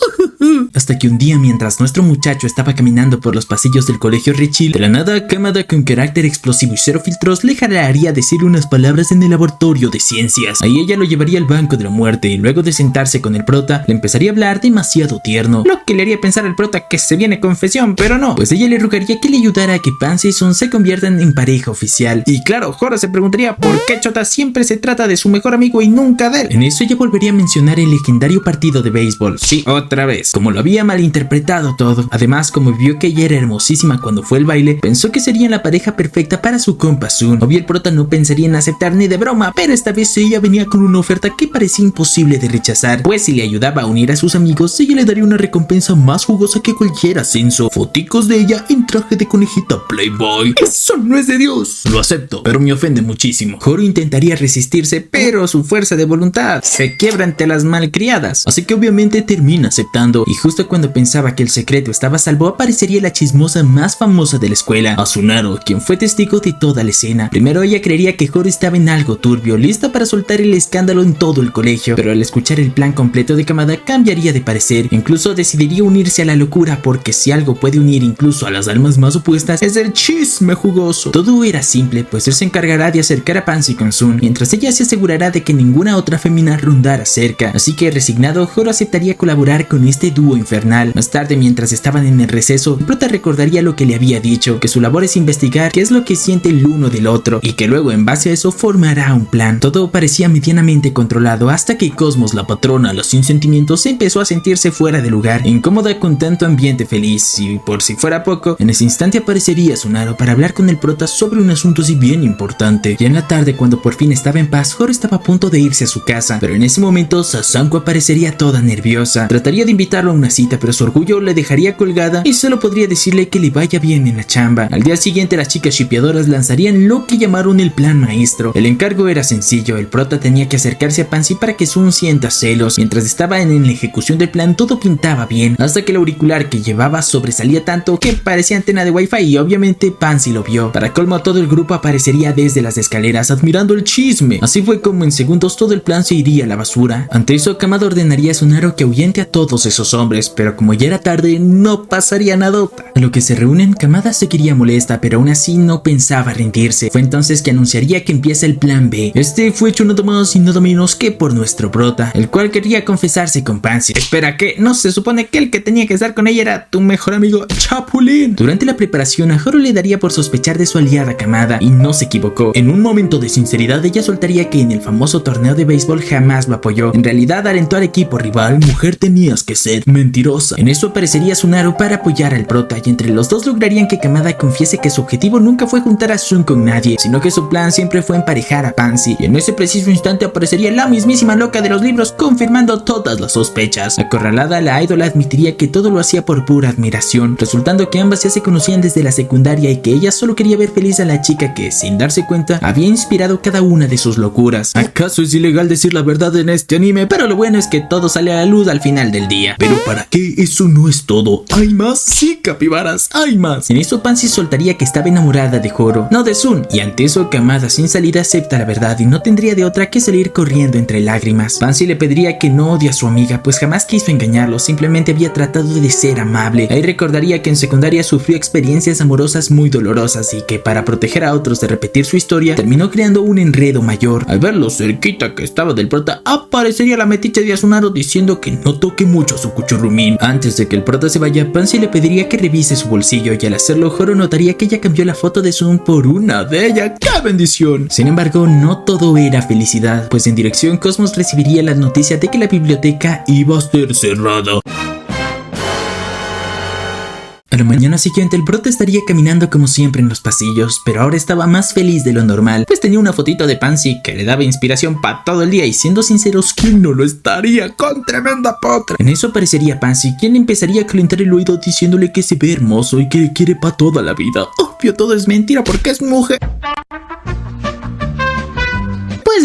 Hasta que un día, mientras nuestro muchacho estaba caminando por los pasillos del colegio Richil, de la nada, Kamada, con carácter explosivo y cero filtros, le jalaría decir unas palabras en el laboratorio de ciencias. Ahí ella lo llevaría al banco de la muerte, y luego de sentarse con el prota, le empezaría a hablar demasiado tierno, lo que le haría pensar al prota que se viene confesión, pero no, pues ella le rogaría que le ayudara a que Pansy y Sun se conviertan en pareja oficial. Y claro, Joro se preguntaría por qué Chota siempre se trata de su mejor amigo y nunca de él. En eso ella volvería a mencionar el legendario partido de béisbol. Sí, otra vez, como lo había malinterpretado todo. Además, como vio que ella era hermosísima cuando fue al baile, pensó que serían la pareja perfecta para su compa Sun. Obvio, el prota no pensaría en aceptar ni de broma, pero esta vez ella venía con una oferta que parecía imposible de rechazar, pues si le ayudaba a unir a sus amigos, ella le daría una recompensa más jugosa que cualquier ascenso: foticos de ella en traje de conejita Playboy. ¡Eso no es de Dios! Lo acepto, pero me ofende muchísimo. Joro intentaría resistirse, pero su fuerza de voluntad se quiebra ante las malcriadas, así que obviamente termina aceptando, y justo cuando pensaba que el secreto estaba a salvo, aparecería la chismosa más famosa de la escuela, Asunaro, quien fue testigo de toda la escena. Primero ella creería que Horo estaba en algo turbio, lista para soltar el escándalo en todo el colegio, pero al escuchar el plan completo de Kamada cambiaría de parecer, incluso decidiría unirse a la locura, porque si algo puede unir incluso a las almas más opuestas es el chisme jugoso. Todo era simple, pues él se encargará de acercar a Pansy con Sun, mientras ella se asegurará de que ninguna otra fémina rondara cerca. Así que resignado, Horo aceptaría colaborar con este dúo infernal. Más tarde, mientras estaban en el receso, el prota recordaría lo que le había dicho, que su labor es investigar qué es lo que siente el uno del otro, y que luego en base a eso formará un plan. Todo parecía medianamente controlado hasta que Cosmos, la patrona, la sin sentimientos, empezó a sentirse fuera de lugar, incómoda con tanto ambiente feliz, y por si fuera poco, en ese instante aparecería Asunaro para hablar con el prota sobre un asunto así bien importante. Ya en la tarde, cuando por fin estaba en paz, Horo estaba a punto de irse a su casa, pero en ese momento Sasanko aparecería toda nerviosa. Trataría de invitarlo a una cita, pero su orgullo le dejaría colgada y solo podría decirle que le vaya bien en la chamba. Al día siguiente, las chicas shipeadoras lanzarían lo que llamaron el plan maestro. El encargo era sencillo: el prota tenía que acercarse a Pansy para que Sun sienta celos. Mientras estaba en la ejecución del plan, todo pintaba bien, hasta que el auricular que llevaba sobresalía tanto que parecía antena de wifi, y obviamente Pansy lo vio. Para colmo, todo el grupo aparecería desde las escaleras admirando el chisme. Así fue como en segundos todo el plan se iría a la basura. Ante eso, Kamada ordenaría a Asunaro que ahuyente a todos esos hombres, pero como ya era tarde, no pasaría nada. A lo que se reúnen, Kamada seguiría molesta, pero aún así no pensaba rendirse. Fue entonces que anunciaría que empieza el plan B. Este fue hecho nada más y nada menos que por nuestro prota, el cual quería confesarse con Pansy. Espera, ¿qué? ¿No se supone que el que tenía que estar con ella era tu mejor amigo Chapulín? Durante la preparación, a Horo le daría por sospechar de su aliada Kamada, y no se equivocó. En un momento de sinceridad, ella soltaría que en el famoso torneo de béisbol jamás lo apoyó. En realidad alentó al equipo rival. Mujer tenías que ser mentirosa. En eso aparecería Asunaro para apoyar al prota, y entre los dos lograrían que Kamada confiese que su objetivo nunca fue juntar a Sun con nadie, sino que su plan siempre fue emparejar a Pansy. Y en ese preciso instante aparecería la mismísima loca de los libros, confirmando todas las sospechas. Acorralada, la ídola admitiría que todo lo hacía por pura admiración, resultando que ambas ya se conocían desde la secundaria y que ella solo quería ver feliz a la chica que, sin darse cuenta, había inspirado cada una de sus locuras. ¿Acaso es ilegal decir la verdad en este anime? Pero lo bueno es que todo sale a la luz al final del día. ¿Pero para qué? Eso no es todo. ¿Hay más? Sí, capibaras, hay más. En eso Pansy soltaría que estaba enamorada de Horo, no de Sun, y ante eso Kamada sin salida acepta la verdad y no tendría de otra que salir corriendo entre lágrimas. Pansy le pediría que no odie a su amiga, pues jamás quiso engañarlo, simplemente había tratado de ser amable. Ahí recordaría que en secundaria sufrió experiencias amorosas muy dolorosas y que para proteger a otros de repetir su historia, terminó creando un enredo mayor. Al ver lo cerquita que estaba del prota, aparecería la metiche de Asunaro diciendo que no toque mucho a su cuchurrumín. Antes de que el prota se vaya, Pansy le pediría que revise su bolsillo, y al hacerlo, Horo notaría que ella cambió la foto de Sun por una de ella. ¡Qué bendición! Sin embargo, no todo era felicidad, pues en dirección Cosmos recibiría la noticia de que la biblioteca iba a ser cerrada. A la mañana siguiente, el prota estaría caminando como siempre en los pasillos, pero ahora estaba más feliz de lo normal, pues tenía una fotito de Pansy que le daba inspiración para todo el día, y siendo sinceros, ¿quién no lo estaría con tremenda potra? En eso aparecería Pansy, quien empezaría a calentar el oído diciéndole que se ve hermoso y que le quiere para toda la vida. Obvio, todo es mentira porque es mujer.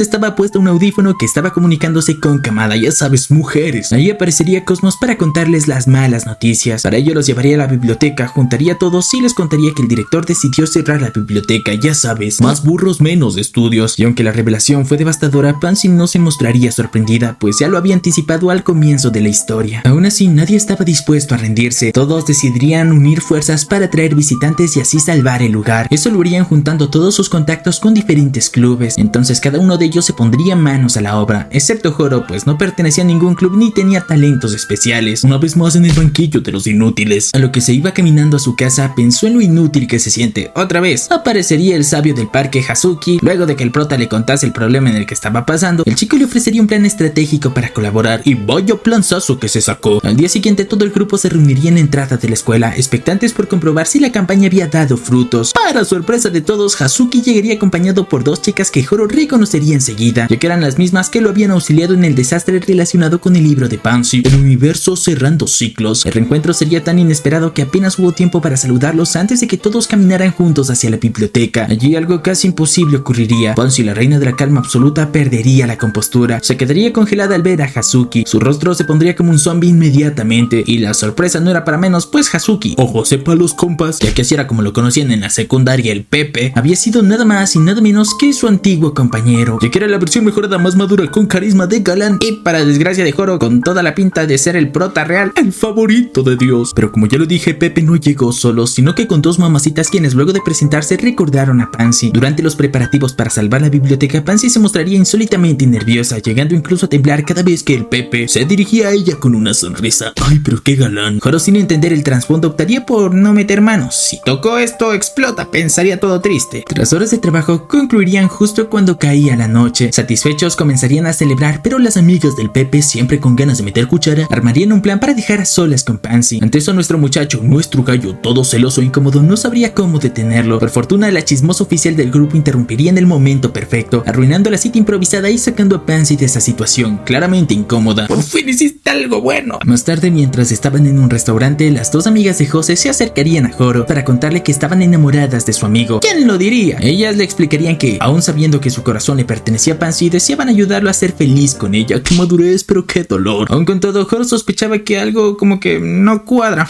Estaba puesto un audífono que estaba comunicándose con Kamada, ya sabes, mujeres. Ahí aparecería Cosmos para contarles las malas noticias. Para ello los llevaría a la biblioteca, juntaría a todos y les contaría que el director decidió cerrar la biblioteca, ya sabes, más burros menos estudios. Y aunque la revelación fue devastadora, Pansy no se mostraría sorprendida, pues ya lo había anticipado al comienzo de la historia. Aún así, nadie estaba dispuesto a rendirse. Todos decidirían unir fuerzas para atraer visitantes y así salvar el lugar. Eso lo harían juntando todos sus contactos con diferentes clubes. Entonces cada uno de ellos se pondría manos a la obra, excepto Horo, pues no pertenecía a ningún club ni tenía talentos especiales. Una vez más en el banquillo de los inútiles. A lo que se iba caminando a su casa, pensó en lo inútil que se siente. Otra vez, aparecería el sabio del parque Hazuki. Luego de que el prota le contase el problema en el que estaba pasando, el chico le ofrecería un plan estratégico para colaborar. Y vaya planzazo que se sacó. Al día siguiente, todo el grupo se reuniría en la entrada de la escuela, expectantes por comprobar si la campaña había dado frutos. Para sorpresa de todos, Hazuki llegaría acompañado por dos chicas que Horo reconocería enseguida, ya que eran las mismas que lo habían auxiliado en el desastre relacionado con el libro de Pansy. El universo cerrando ciclos. El reencuentro sería tan inesperado que apenas hubo tiempo para saludarlos antes de que todos caminaran juntos hacia la biblioteca. Allí algo casi imposible ocurriría. Pansy, la reina de la calma absoluta, perdería la compostura. Se quedaría congelada al ver a Hazuki. Su rostro se pondría como un zombie inmediatamente. Y la sorpresa no era para menos, pues Hazuki, ojo sepa los compas, ya que así era como lo conocían en la secundaria, el Pepe, había sido nada más y nada menos que su antiguo compañero, ya que era la versión mejorada más madura con carisma de galán y, para desgracia de Joro, con toda la pinta de ser el prota real, el favorito de Dios. Pero como ya lo dije, Pepe no llegó solo, sino que con dos mamacitas quienes luego de presentarse recordaron a Pansy. Durante los preparativos para salvar la biblioteca, Pansy se mostraría insólitamente nerviosa, llegando incluso a temblar cada vez que el Pepe se dirigía a ella con una sonrisa. Ay, pero qué galán. Joro, sin entender el trasfondo, optaría por no meter manos. Si tocó esto, explota, pensaría todo triste. Tras horas de trabajo, concluirían justo cuando caía la noche. Satisfechos, comenzarían a celebrar, pero las amigas del Pepe, siempre con ganas de meter cuchara, armarían un plan para dejar a solas con Pansy. Ante eso, nuestro muchacho, nuestro gallo, todo celoso e incómodo, no sabría cómo detenerlo. Por fortuna, la chismosa oficial del grupo interrumpiría en el momento perfecto, arruinando la cita improvisada y sacando a Pansy de esa situación claramente incómoda. ¡Por fin hiciste algo bueno! Más tarde, mientras estaban en un restaurante, las dos amigas de José se acercarían a Joro para contarle que estaban enamoradas de su amigo. ¿Quién lo diría? Ellas le explicarían que, aún sabiendo que su corazón le pertenecía a Pansy, deseaban ayudarlo a ser feliz con ella. ¡Qué madurez, pero qué dolor! Aun con todo, Joro sospechaba que algo como que no cuadra.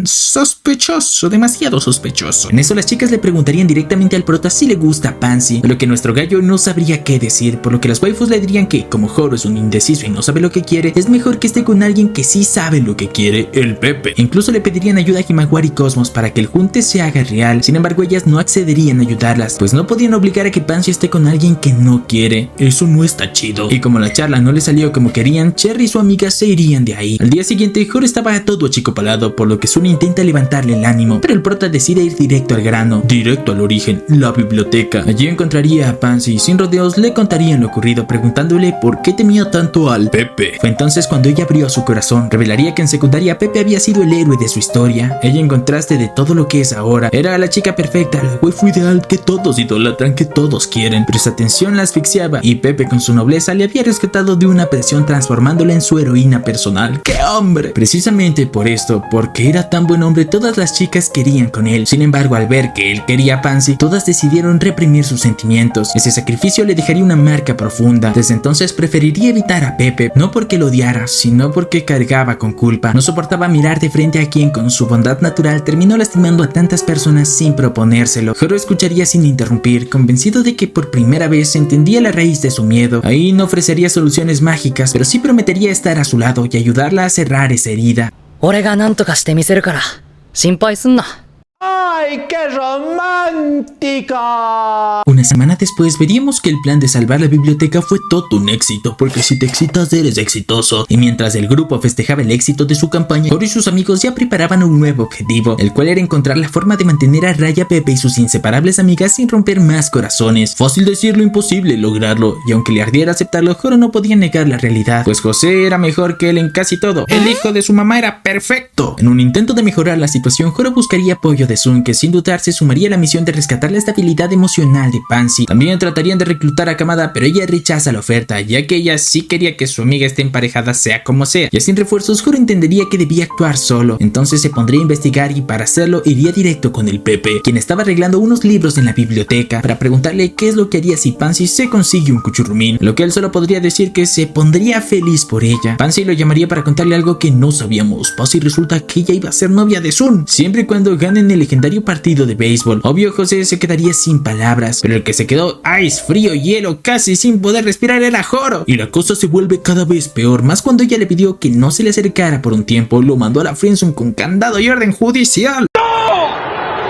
Sospechoso, demasiado sospechoso. En eso las chicas le preguntarían directamente al prota si le gusta a Pansy, de lo que nuestro gallo no sabría qué decir, por lo que las waifus le dirían que, como Joro es un indeciso y no sabe lo que quiere, es mejor que esté con alguien que sí sabe lo que quiere, el Pepe. Incluso le pedirían ayuda a Himawari y Cosmos para que el junte se haga real. Sin embargo, ellas no accederían a ayudarlas, pues no podían obligar a que Pansy esté con alguien que no quiere. Eso no está chido. Y como la charla no le salió como querían, Cherry y su amiga se irían de ahí. Al día siguiente, Joro estaba todo achicopalado, por lo que Sun intenta levantarle el ánimo, pero el prota decide ir directo al grano, directo al origen, la biblioteca. Allí encontraría a Pansy y sin rodeos le contarían lo ocurrido, preguntándole por qué temía tanto al Pepe. Fue entonces cuando ella abrió su corazón. Revelaría que en secundaria Pepe había sido el héroe de su historia. Ella, en contraste de todo lo que es ahora, era la chica perfecta, la waifu ideal que todos idolatran, que todos quieren, pero esa tensión la asfixiaba y Pepe, con su nobleza, le había rescatado de una presión, transformándola en su heroína personal. ¡Qué hombre! Precisamente por esto, porque era tan buen hombre, todas las chicas querían con él. Sin embargo, al ver que él quería a Pansy, todas decidieron reprimir sus sentimientos. Ese sacrificio le dejaría una marca profunda. Desde entonces preferiría evitar a Pepe, no porque lo odiara, sino porque cargaba con culpa. No soportaba mirar de frente a quien, con su bondad natural, terminó lastimando a tantas personas sin proponérselo. Joro escucharía sin interrumpir, convencido de que por primera vez entendía la raíz de su miedo. Ahí no ofrecería soluciones mágicas, pero sí prometería estar a su lado y ayudarla a cerrar esa herida. 俺が何とかしてみせるから心配すんな。 ¡Ay, qué romántica! Una semana después veríamos que el plan de salvar la biblioteca fue todo un éxito, porque si te excitas eres exitoso. Y mientras el grupo festejaba el éxito de su campaña, Joro y sus amigos ya preparaban un nuevo objetivo, el cual era encontrar la forma de mantener a raya a Pepe y sus inseparables amigas sin romper más corazones. Fácil decirlo, imposible lograrlo, y aunque le ardiera aceptarlo, Joro no podía negar la realidad, pues José era mejor que él en casi todo. El hijo de su mamá era perfecto. En un intento de mejorar la situación, Joro buscaría apoyo de Sun, que sin dudar se sumaría a la misión de rescatar la estabilidad emocional de Pansy. También tratarían de reclutar a Kamada, pero ella rechaza la oferta, ya que ella sí quería que su amiga esté emparejada sea como sea. Ya sin refuerzos, Joro entendería que debía actuar solo. Entonces se pondría a investigar y para hacerlo iría directo con el Pepe, quien estaba arreglando unos libros en la biblioteca, para preguntarle qué es lo que haría si Pansy se consigue un cuchurrumín, lo que él solo podría decir que se pondría feliz por ella. Pansy lo llamaría para contarle algo que no sabíamos. Pansy resulta que ella iba a ser novia de Sun, siempre y cuando ganen el legendario partido de béisbol. Obvio, José se quedaría sin palabras, pero el que se quedó ice, frío, hielo, casi sin poder respirar era Joro. Y la cosa se vuelve cada vez peor, más cuando ella le pidió que no se le acercara por un tiempo. Lo mandó a la friendzone con candado y orden judicial.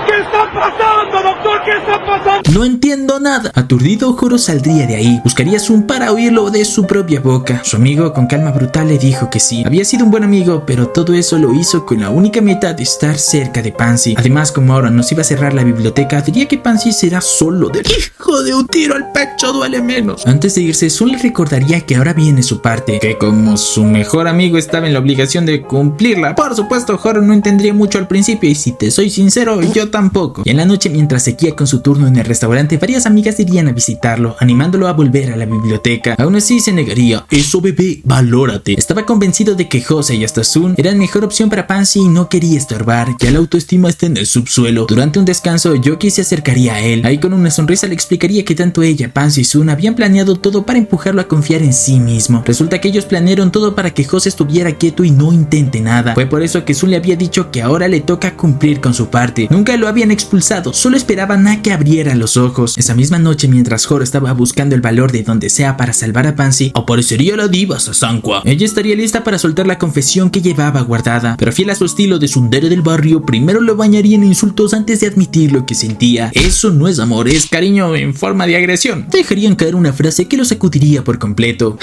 ¿Qué está pasando, doctor? ¿Qué está pasando? No entiendo nada. Aturdido, Joro saldría de ahí. Buscaría a Sun para oírlo de su propia boca. Su amigo, con calma brutal, le dijo que sí. Había sido un buen amigo, pero todo eso lo hizo con la única meta de estar cerca de Pansy. Además, como ahora nos iba a cerrar la biblioteca, diría que Pansy será solo del hijo de un tiro al pecho duele menos. Antes de irse, Sun le recordaría que ahora viene su parte, que como su mejor amigo estaba en la obligación de cumplirla. Por supuesto, Joro no entendería mucho al principio, y si te soy sincero, yo tampoco. Ya en la noche, mientras seguía con su turno en el restaurante, varias amigas irían a visitarlo, animándolo a volver a la biblioteca. Aún así se negaría. Eso, bebé, valórate. Estaba convencido de que Jose y hasta Sun eran mejor opción para Pansy y no quería estorbar. Ya la autoestima está en el subsuelo. Durante un descanso, Yoki se acercaría a él. Ahí con una sonrisa le explicaría que tanto ella, Pansy y Sun habían planeado todo para empujarlo a confiar en sí mismo. Resulta que ellos planearon todo para que Jose estuviera quieto y no intente nada. Fue por eso que Sun le había dicho que ahora le toca cumplir con su parte. Nunca lo habían expulsado, solo esperaban a que abriera los ojos. Esa misma noche, mientras Joro estaba buscando el valor de donde sea para salvar a Pansy, aparecería la diva Sasankwa. Ella estaría lista para soltar la confesión que llevaba guardada, pero fiel a su estilo de tsundere del barrio, primero lo bañaría en insultos antes de admitir lo que sentía. Eso no es amor, es cariño en forma de agresión. Dejarían caer una frase que lo sacudiría por completo.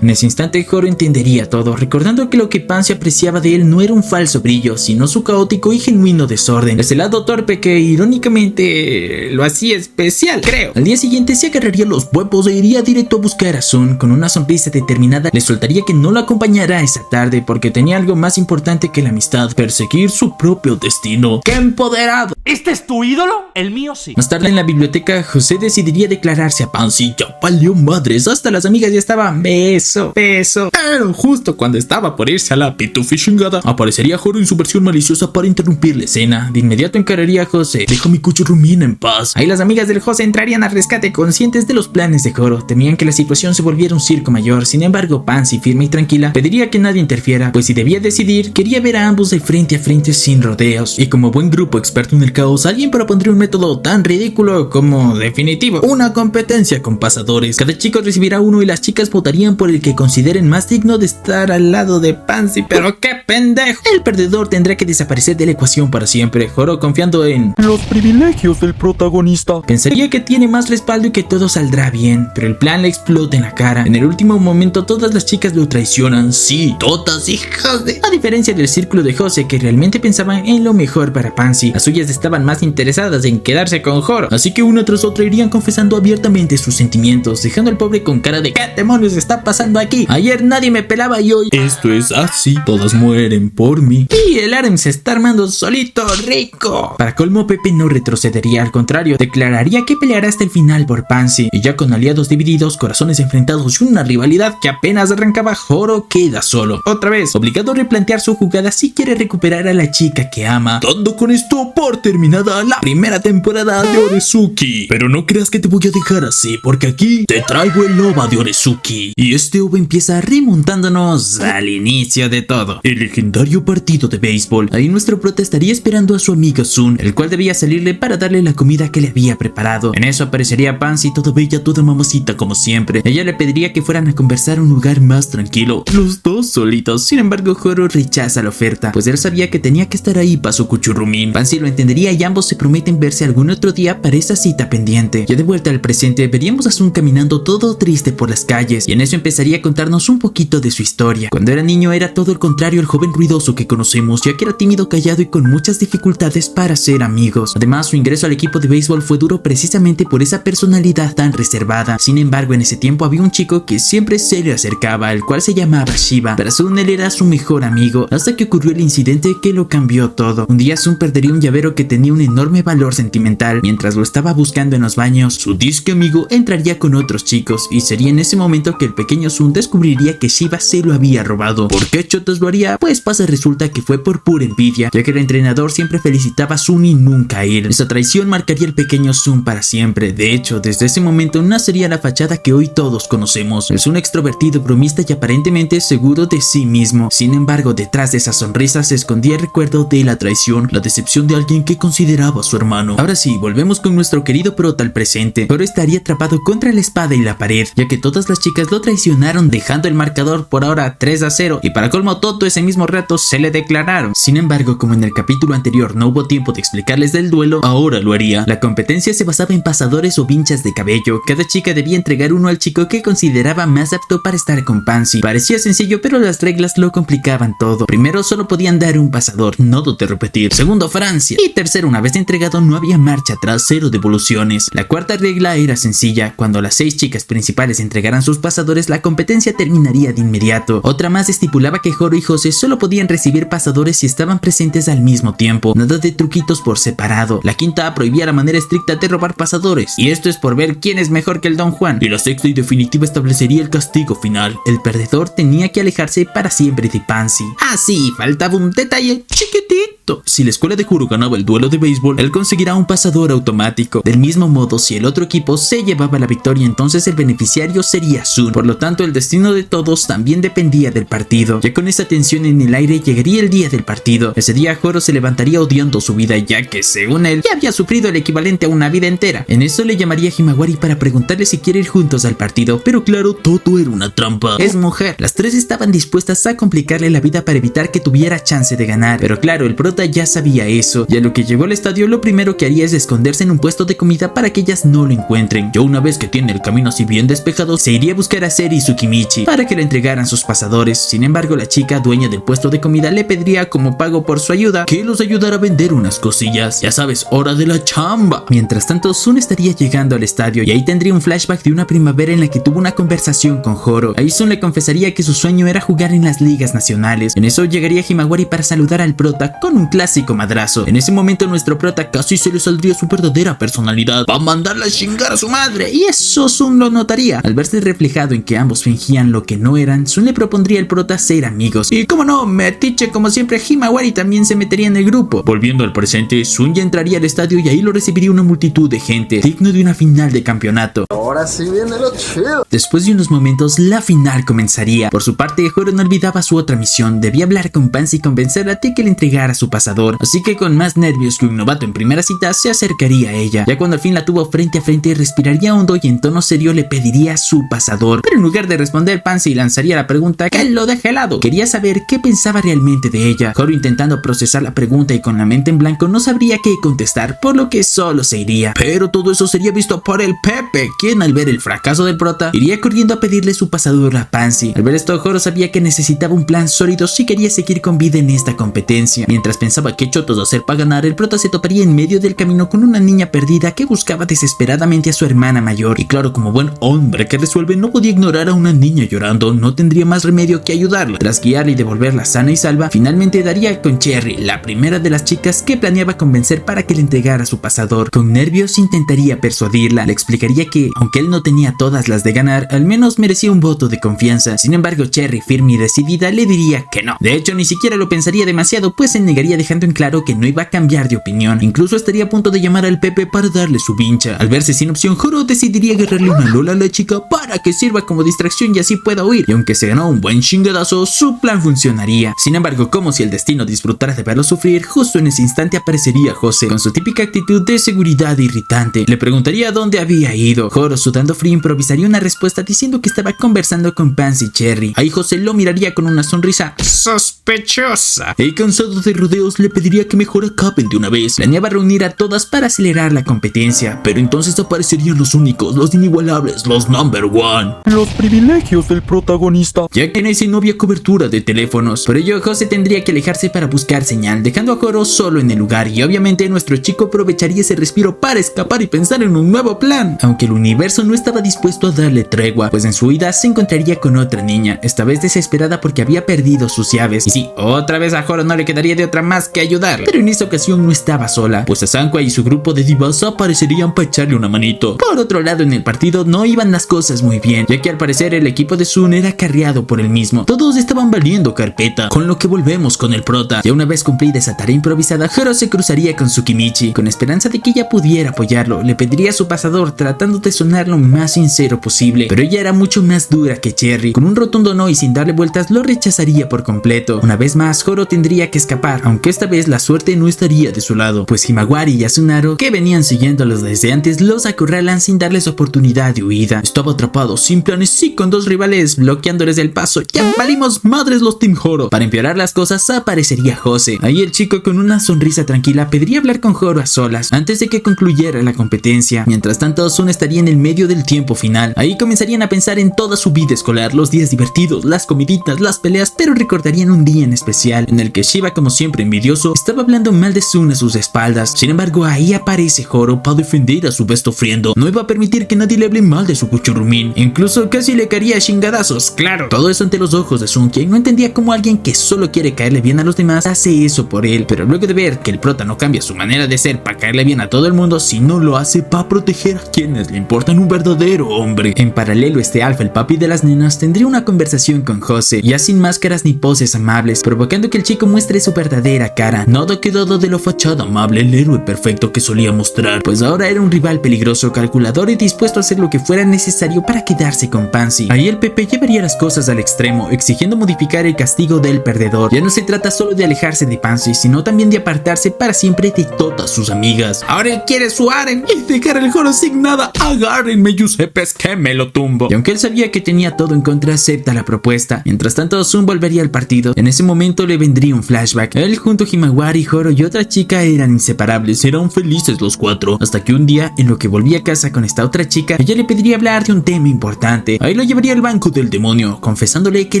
En ese instante, Joro entendería todo, recordando que lo que Pansy apreciaba de él no era un falso brillo, sino su caótico y genuino desorden. Ese lado torpe que, irónicamente, lo hacía especial, creo. Al día siguiente se agarraría los huevos e iría directo a buscar a Sun. Con una sonrisa determinada, le soltaría que no lo acompañará esa tarde, porque tenía algo más importante que la amistad: perseguir su propio destino. ¡Qué empoderado! ¿Este es tu ídolo? El mío sí. Más tarde en la biblioteca, José decidiría declararse a Pansy. Ya valió madres, hasta las amigas ya estaban beso. Pero justo cuando estaba por irse a la pitufishingada, aparecería Joro en su versión maliciosa para interrumpir la escena. De inmediato encararía a Jose. Deja mi Kuchurumina en paz. Ahí las amigas del Jose entrarían al rescate, conscientes de los planes de Joro. Temían que la situación se volviera un circo mayor. Sin embargo, Pansy, firme y tranquila, pediría que nadie interfiera, pues si debía decidir, quería ver a ambos de frente a frente sin rodeos. Y como buen grupo experto en el caos, alguien propondría un método tan ridículo como definitivo: una competencia con pasadores. Cada chico recibirá uno y las chicas votarían por el que consideren más digno de estar al lado de Pansy. ¡Pero qué pendejo! El perdedor tendrá que desaparecer de la ecuación para siempre. Joro, confiando en los privilegios del protagonista, pensaría que tiene más respaldo y que todo saldrá bien, pero el plan le explota en la cara. En el último momento, todas las chicas lo traicionan. Sí, todas, hijas de... A diferencia del círculo de Jose, que realmente pensaban en lo mejor para Pansy, las suyas estaban más interesadas en quedarse con Joro. Así que una tras otra irían confesando abiertamente sus sentimientos, dejando al pobre con cara de ¿qué demonios está pasando aquí? Ayer nadie me pelaba y hoy esto es así, todas mueren por mí. Y el harem se está armando solito, rico. Para colmo, Pepe no retrocedería, al contrario, declararía que peleará hasta el final por Pansy. Y ya con aliados divididos, corazones enfrentados y una rivalidad que apenas arrancaba, Joro queda solo. Otra vez, obligado a replantear su jugada si quiere recuperar a la chica que ama. Dando con esto por terminada la primera temporada de Oresuki. Pero no creas que te voy a dejar así, porque aquí te traigo el OVA de Oresuki. Y este OVA empieza remontándonos al inicio de todo, el legendario partido de béisbol. Ahí nuestro prota estaría esperando a su amigo Sun, el cual debía salirle para darle la comida que le había preparado. En eso aparecería Pansy, toda bella, toda mamacita como siempre. Ella le pediría que fueran a conversar a un lugar más tranquilo, los dos solitos. Sin embargo, Joro rechaza la oferta, pues él sabía que tenía que estar ahí para su Kuchurumín. Pansy lo entendería y ambos se prometen verse algún otro día para esa cita pendiente. Ya de vuelta al presente, veríamos a Sun caminando todo triste por las calles, y en eso empezaría a contarnos un poquito de su historia. Cuando era niño era todo el contrario al joven ruidoso que conocemos, ya que era tímido, callado y con muchas dificultades para ser amigos. Además, su ingreso al equipo de béisbol fue duro precisamente por esa personalidad tan reservada. Sin embargo, en ese tiempo había un chico que siempre se le acercaba, el cual se llamaba Shiba. Para Sun, él era su mejor amigo, hasta que ocurrió el incidente que lo cambió todo. Un día Sun perdería un llavero que tenía un enorme valor sentimental. Mientras lo estaba buscando en los baños, su disque amigo entraría con otros chicos, y sería en ese momento que el pequeño Sun descubriría que Shiba se lo había robado. ¿Por qué chotos lo haría? Pues resulta que fue por pura envidia, ya que el entrenador siempre felicitaba a Sun y nunca a él. Esa traición marcaría al pequeño Sun para siempre. De hecho, desde ese momento nacería la fachada que hoy todos conocemos. Es un extrovertido, bromista y aparentemente seguro de sí mismo. Sin embargo, detrás de esa sonrisa se escondía el recuerdo de la traición, la decepción de alguien que consideraba a su hermano. Ahora sí, volvemos con nuestro querido prota al presente. Pero estaría atrapado contra la espada y la pared, ya que todas las chicas lo traicionaron, dejando el marcador por ahora 3-0, y para colmo todo ese mismo rato se le declararon. Sin embargo, como en el capítulo anterior no hubo tiempo de explicarles del duelo, ahora lo haría. La competencia se basaba en pasadores o vinchas de cabello. Cada chica debía entregar uno al chico que consideraba más apto para estar con Pansy. Parecía sencillo, pero las reglas lo complicaban todo. Primero, solo podían dar un pasador, no de repetir. Segundo, Francia. Y tercero, una vez entregado no había marcha atrás, 0 devoluciones. La cuarta regla era sencilla: cuando las 6 chicas principales entregaran sus pasadores, la competencia terminaría de inmediato. Otra más estipulaba que Joro y Jose solo podían recibir pasadores si estaban presentes al mismo tiempo, nada de truquitos por separado. La quinta prohibía la manera estricta de robar pasadores, y esto es por ver quién es mejor que el Don Juan. Y la sexta y definitiva establecería el castigo final. El perdedor tenía que alejarse para siempre de Pansy. Ah, sí, faltaba un detalle chiquitito. Si la escuela de Juro ganaba el duelo de béisbol, él conseguirá un pasador automático. Del mismo modo, si el otro equipo se llevaba la victoria, entonces el beneficiario sería Sun. Por lo tanto, el destino de todos también dependía del partido. Ya con esa tensión en el aire, llegaría el día del partido. Ese día Joro se levantaría odiando su vida, ya que según él ya había sufrido el equivalente a una vida entera. En eso le llamaría a Himawari para preguntarle si quiere ir juntos al partido, pero claro, todo era una trampa. Es mujer. Las tres estaban dispuestas a complicarle la vida para evitar que tuviera chance de ganar, pero claro, el prota ya sabía eso, y a lo que llegó al estadio lo primero que haría es esconderse en un puesto de comida para que ellas no lo encuentren. Ya una vez que tiene el camino así bien despejado, se iría a buscar a Seri y Tsukimichi para que le entregaran sus pasadores. Sin embargo, la chica dueña del puesto de comida le pediría como pago por su ayuda que los ayudara a vender unas cosillas. Ya sabes, hora de la chamba. Mientras tanto, Sun estaría llegando al estadio y ahí tendría un flashback de una primavera en la que tuvo una conversación con Joro. Ahí Sun le confesaría que su sueño era jugar en las ligas nacionales. En eso llegaría Himawari para saludar al prota con un clásico madrazo. En ese momento nuestro prota casi se le saldría su verdadera personalidad. Va a mandarla a chingar a su madre. Y eso Sun lo notaría. Al verse reflejado en que ambos fingían lo que no eran, Sun le propondría al prota ser amigos. Y como no, metiche como siempre, Himawari también se metería en el grupo. Volviendo al presente, Sun ya entraría al estadio y ahí lo recibiría una multitud de gente, digno de una final de campeonato. Ahora sí viene lo chido. Después de unos momentos, la final comenzaría. Por su parte, Joro no olvidaba su otra misión. Debía hablar con Pansy y convencerla de que le entregara su pasador. Así que con más nervios que un novato en primera cita, se acercaría a ella. Ya cuando al fin la tuvo frente a frente, respiraría hondo y en tono serio le pediría su pasador. Pero en lugar de responder, Pansy lanzaría la pregunta que él lo deje helado. Quería saber qué pensaba realmente de ella. Joro, intentando procesar la pregunta y con la mente en blanco, no sabría qué contestar, por lo que solo se iría. Pero todo eso sería visto por el Pepe, quien al ver el fracaso del prota, iría corriendo a pedirle su pasador a Pansy. Al ver esto, Joro sabía que necesitaba un plan sólido si quería seguir con vida en esta competencia. Mientras pensaba qué chotos hacer para ganar, el prota se toparía en medio del camino con una niña perdida que buscaba desesperadamente a su hermana mayor. Y claro, como buen hombre que resuelve, no podía ignorar a una niña llorando, no tendría más remedio que ayudarla. Tras guiarla y devolverla sana y salva, finalmente daría con Cherry, la primera de las chicas que planeaba convencer para que le entregara su pasador. Con nervios intentaría persuadirla, le explicaría que, aunque él no tenía todas las de ganar, al menos merecía un voto de confianza. Sin embargo, Cherry, firme y decidida, le diría que no. De hecho, ni siquiera lo pensaría demasiado, pues se negaría dejando en claro que no iba a cambiar de opinión. Incluso estaría a punto de llamar al Pepe para darle su vincha. Al verse sin opción, Joro decidiría agarrarle una lola a la chica para que sirva como distracción y así pueda huir. Y aunque se ganó un buen chingadazo, su plan funcionaría. Sin embargo, como si el destino disfrutara de verlo sufrir, justo en ese instante aparecería Jose, con su típica actitud de seguridad irritante. Le preguntaría dónde había ido. Joro, sudando frío, improvisaría una respuesta diciendo que estaba conversando con Pansy y Cherry. Ahí Jose lo miraría con una sonrisa sospechosa. Y cansado de rodeos, le pediría que mejor acaben de una vez. Planeaba reunir a todas para acelerar la competencia. Pero entonces aparecerían los únicos, los inigualables, los number one. Los privilegios del protagonista. Ya que en ese no había cobertura de teléfonos. Por ello, Jose tendría que alejarse para buscar señal, dejando a Joro solo en el lugar. Y obviamente nuestro chico aprovecharía ese respiro para escapar y pensar en un nuevo plan. Aunque el universo no estaba dispuesto a darle tregua, pues en su huida se encontraría con otra niña, esta vez desesperada porque había perdido sus llaves. Y sí, otra vez a Joro no le quedaría de otra más que ayudarle. Pero en esta ocasión no estaba sola, pues Asankwa y su grupo de divas aparecerían para echarle una manito. Por otro lado, en el partido no iban las cosas muy bien, ya que al parecer el equipo de Sun era carreado por el mismo. Todos estaban valiendo carpeta, con lo que volvemos con el prota. Ya una vez cumplida esa tarea improvisada, Joro se cruzaría con Tsukimichi, con esperanza de que ella pudiera apoyarlo. Le pediría su pasador, tratando de sonar lo más sincero posible, pero ella era mucho más dura que Cherry. Con un rotundo no y sin darle vueltas, lo rechazaría por completo. Una vez más, Joro tendría que escapar, aunque esta vez la suerte no estaría de su lado, pues Himawari y Yasunaro, que venían siguiéndolos desde antes, los acorralan sin darles oportunidad de huida. Estaba atrapado, sin planes y con dos rivales, bloqueándoles el paso. ¡Ya valimos madres los Team Joro! Para empeorar las cosas, aparecería Jose. Ahí el chico, con una sonrisa tranquila, pediría hablar con Joro a solas, antes de que concluyera la competencia. Mientras tanto, Sun estaría en el medio del tiempo final. Ahí comenzarían a pensar en toda su vida escolar, los días divertidos, las comiditas, las peleas, pero recordarían un día día en especial en el que Shiba, como siempre envidioso, estaba hablando mal de Sun a sus espaldas. Sin embargo, ahí aparece Horo para defender a su best friend. No iba a permitir que nadie le hable mal de su cuchurrumín. Incluso casi le caería a chingadazos, claro. Todo eso ante los ojos de Sun, quien no entendía cómo alguien que solo quiere caerle bien a los demás hace eso por él. Pero luego de ver que el prota no cambia su manera de ser para caerle bien a todo el mundo, sino lo hace para proteger a quienes le importan un verdadero hombre. En paralelo, este Alpha, el papi de las nenas, tendría una conversación con Jose, ya sin máscaras ni poses amables, provocando que el chico muestre su verdadera cara. Nada quedado de la fachada amable, el héroe perfecto que solía mostrar, pues ahora era un rival peligroso, calculador y dispuesto a hacer lo que fuera necesario para quedarse con Pansy. Ahí el Pepe llevaría las cosas al extremo, exigiendo modificar el castigo del perdedor. Ya no se trata solo de alejarse de Pansy, sino también de apartarse para siempre de todas sus amigas. Ahora él quiere su harem y dejar el Horo sin nada. Agárrenme, Giuseppes, que me lo tumbo. Y aunque él sabía que tenía todo en contra, acepta la propuesta. Mientras tanto, Sun volvería al partido. En ese momento le vendría un flashback. Él junto a Himawari, Horo y otra chica eran inseparables, eran felices los cuatro, hasta que un día, en lo que volvía a casa con esta otra chica, ella le pediría hablar de un tema importante. Ahí lo llevaría al banco del demonio, confesándole que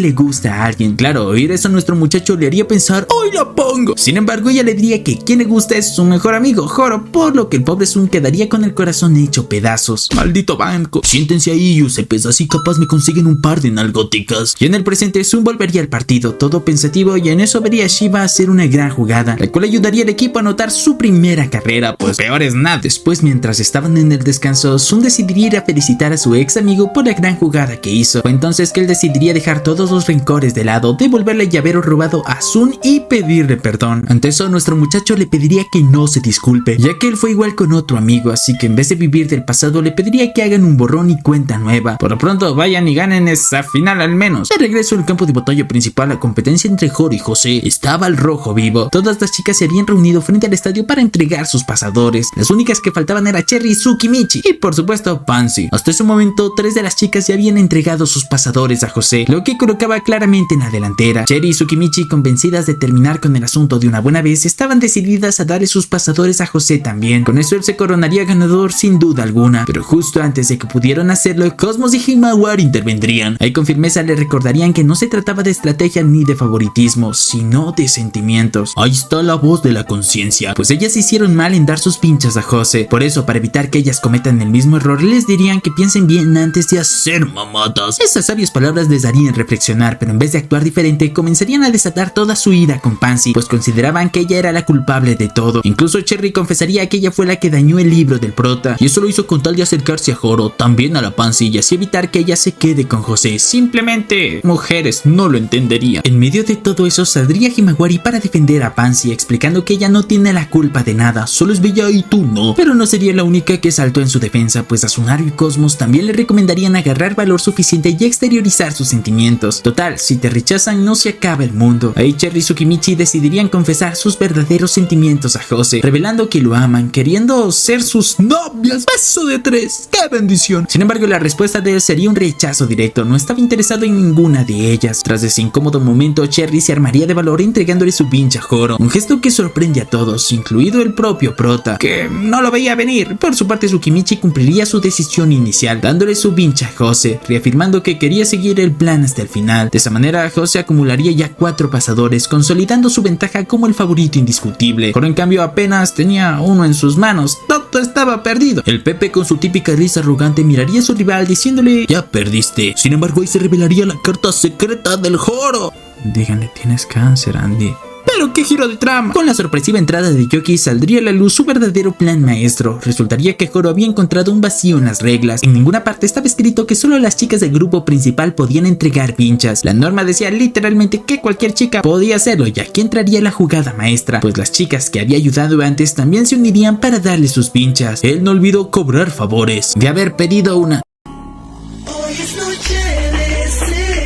le gusta a alguien. Claro, oír eso a nuestro muchacho le haría pensar, ¡hoy la pongo! Sin embargo, ella le diría que quien le gusta es su mejor amigo, Horo, por lo que el pobre Sun quedaría con el corazón hecho pedazos. ¡Maldito banco! Siéntense ahí, Giuseppes, así capaz me consiguen un par de nalgóticas. Y en el presente, Sun volvería al partido, todo pensativo, y en eso vería a Shiba hacer una gran jugada, la cual ayudaría al equipo a anotar su primera carrera, pues peor es nada. Después, mientras estaban en el descanso, Sun decidiría ir a felicitar a su ex amigo por la gran jugada que hizo. Fue entonces que él decidiría dejar todos los rencores de lado, devolverle el llavero robado a Sun y pedirle perdón. Ante eso, nuestro muchacho le pediría que no se disculpe, ya que él fue igual con otro amigo, así que en vez de vivir del pasado, le pediría que hagan un borrón y cuenta nueva. Por lo pronto, vayan y ganen esa final al menos. De regreso al campo de batalla principal, la competencia entre Horo y José estaba al rojo vivo. Todas las chicas se habían reunido frente al estadio para entregar sus pasadores. Las únicas que faltaban eran Cherry, Suki, Michi y por supuesto Pansy. Hasta ese momento, 3 de las chicas ya habían entregado sus pasadores a José, lo que colocaba claramente en la delantera. Cherry y Suki Michi, convencidas de terminar con el asunto de una buena vez, estaban decididas a darle sus pasadores a José también. Con eso él se coronaría ganador sin duda alguna, pero justo antes de que pudieran hacerlo, Cosmos y Himawari intervendrían. Ahí con firmeza le recordarían que no se trataba de estrategia ni de favoritismo, sino de sentimientos. Ahí está la voz de la conciencia, pues ellas hicieron mal en dar sus pinchas a José. Por eso, para evitar que ellas cometan el mismo error, les dirían que piensen bien antes de hacer mamadas. Esas sabias palabras les darían reflexionar, pero en vez de actuar diferente, comenzarían a desatar toda su ira con Pansy, pues consideraban que ella era la culpable de todo. Incluso Cherry confesaría que ella fue la que dañó el libro del prota, y eso lo hizo con tal de acercarse a Horo, también a la Pansy, y así evitar que ella se quede con José. Simplemente, mujeres no lo entenderían. En medio de todo eso, saldría Himawari para defender a Pansy, explicando que ella no tiene la culpa de nada, solo es bella y tú no. Pero no sería la única que saltó en su defensa, pues a Tsunaru y Cosmos también le recomendarían agarrar valor suficiente y exteriorizar sus sentimientos. Total, si te rechazan no se acaba el mundo. Ahí Cherry y Tsukimichi decidirían confesar sus verdaderos sentimientos a Jose, revelando que lo aman, queriendo ser sus novias. ¡Beso de 3! ¡Qué bendición! Sin embargo, la respuesta de él sería un rechazo directo, no estaba interesado en ninguna de ellas. Tras ese incómodo momento, Cherry se armaría de valor entregándole su pincha a Horo, un gesto que sorprende a todos, incluido el propio prota, que no lo veía venir. Por su parte, Tsukimichi cumpliría su decisión inicial, dándole su pincha a Jose, reafirmando que quería seguir el plan hasta el final. De esa manera, Jose acumularía ya 4 pasadores, consolidando su ventaja como el favorito indiscutible. Horo, en cambio, apenas tenía uno en sus manos. Todo estaba perdido. El Pepe, con su típica risa arrogante, miraría a su rival diciéndole: ya perdiste. Sin embargo, ahí se revelaría la carta secreta del Horo. Díganle, tienes cáncer, Andy. ¡Pero qué giro de trama! Con la sorpresiva entrada de Yoki saldría a la luz su verdadero plan maestro. Resultaría que Horo había encontrado un vacío en las reglas. En ninguna parte estaba escrito que solo las chicas del grupo principal podían entregar pinchas. La norma decía literalmente que cualquier chica podía hacerlo, y aquí entraría la jugada maestra, pues las chicas que había ayudado antes también se unirían para darle sus pinchas. Él no olvidó cobrar favores de haber pedido una.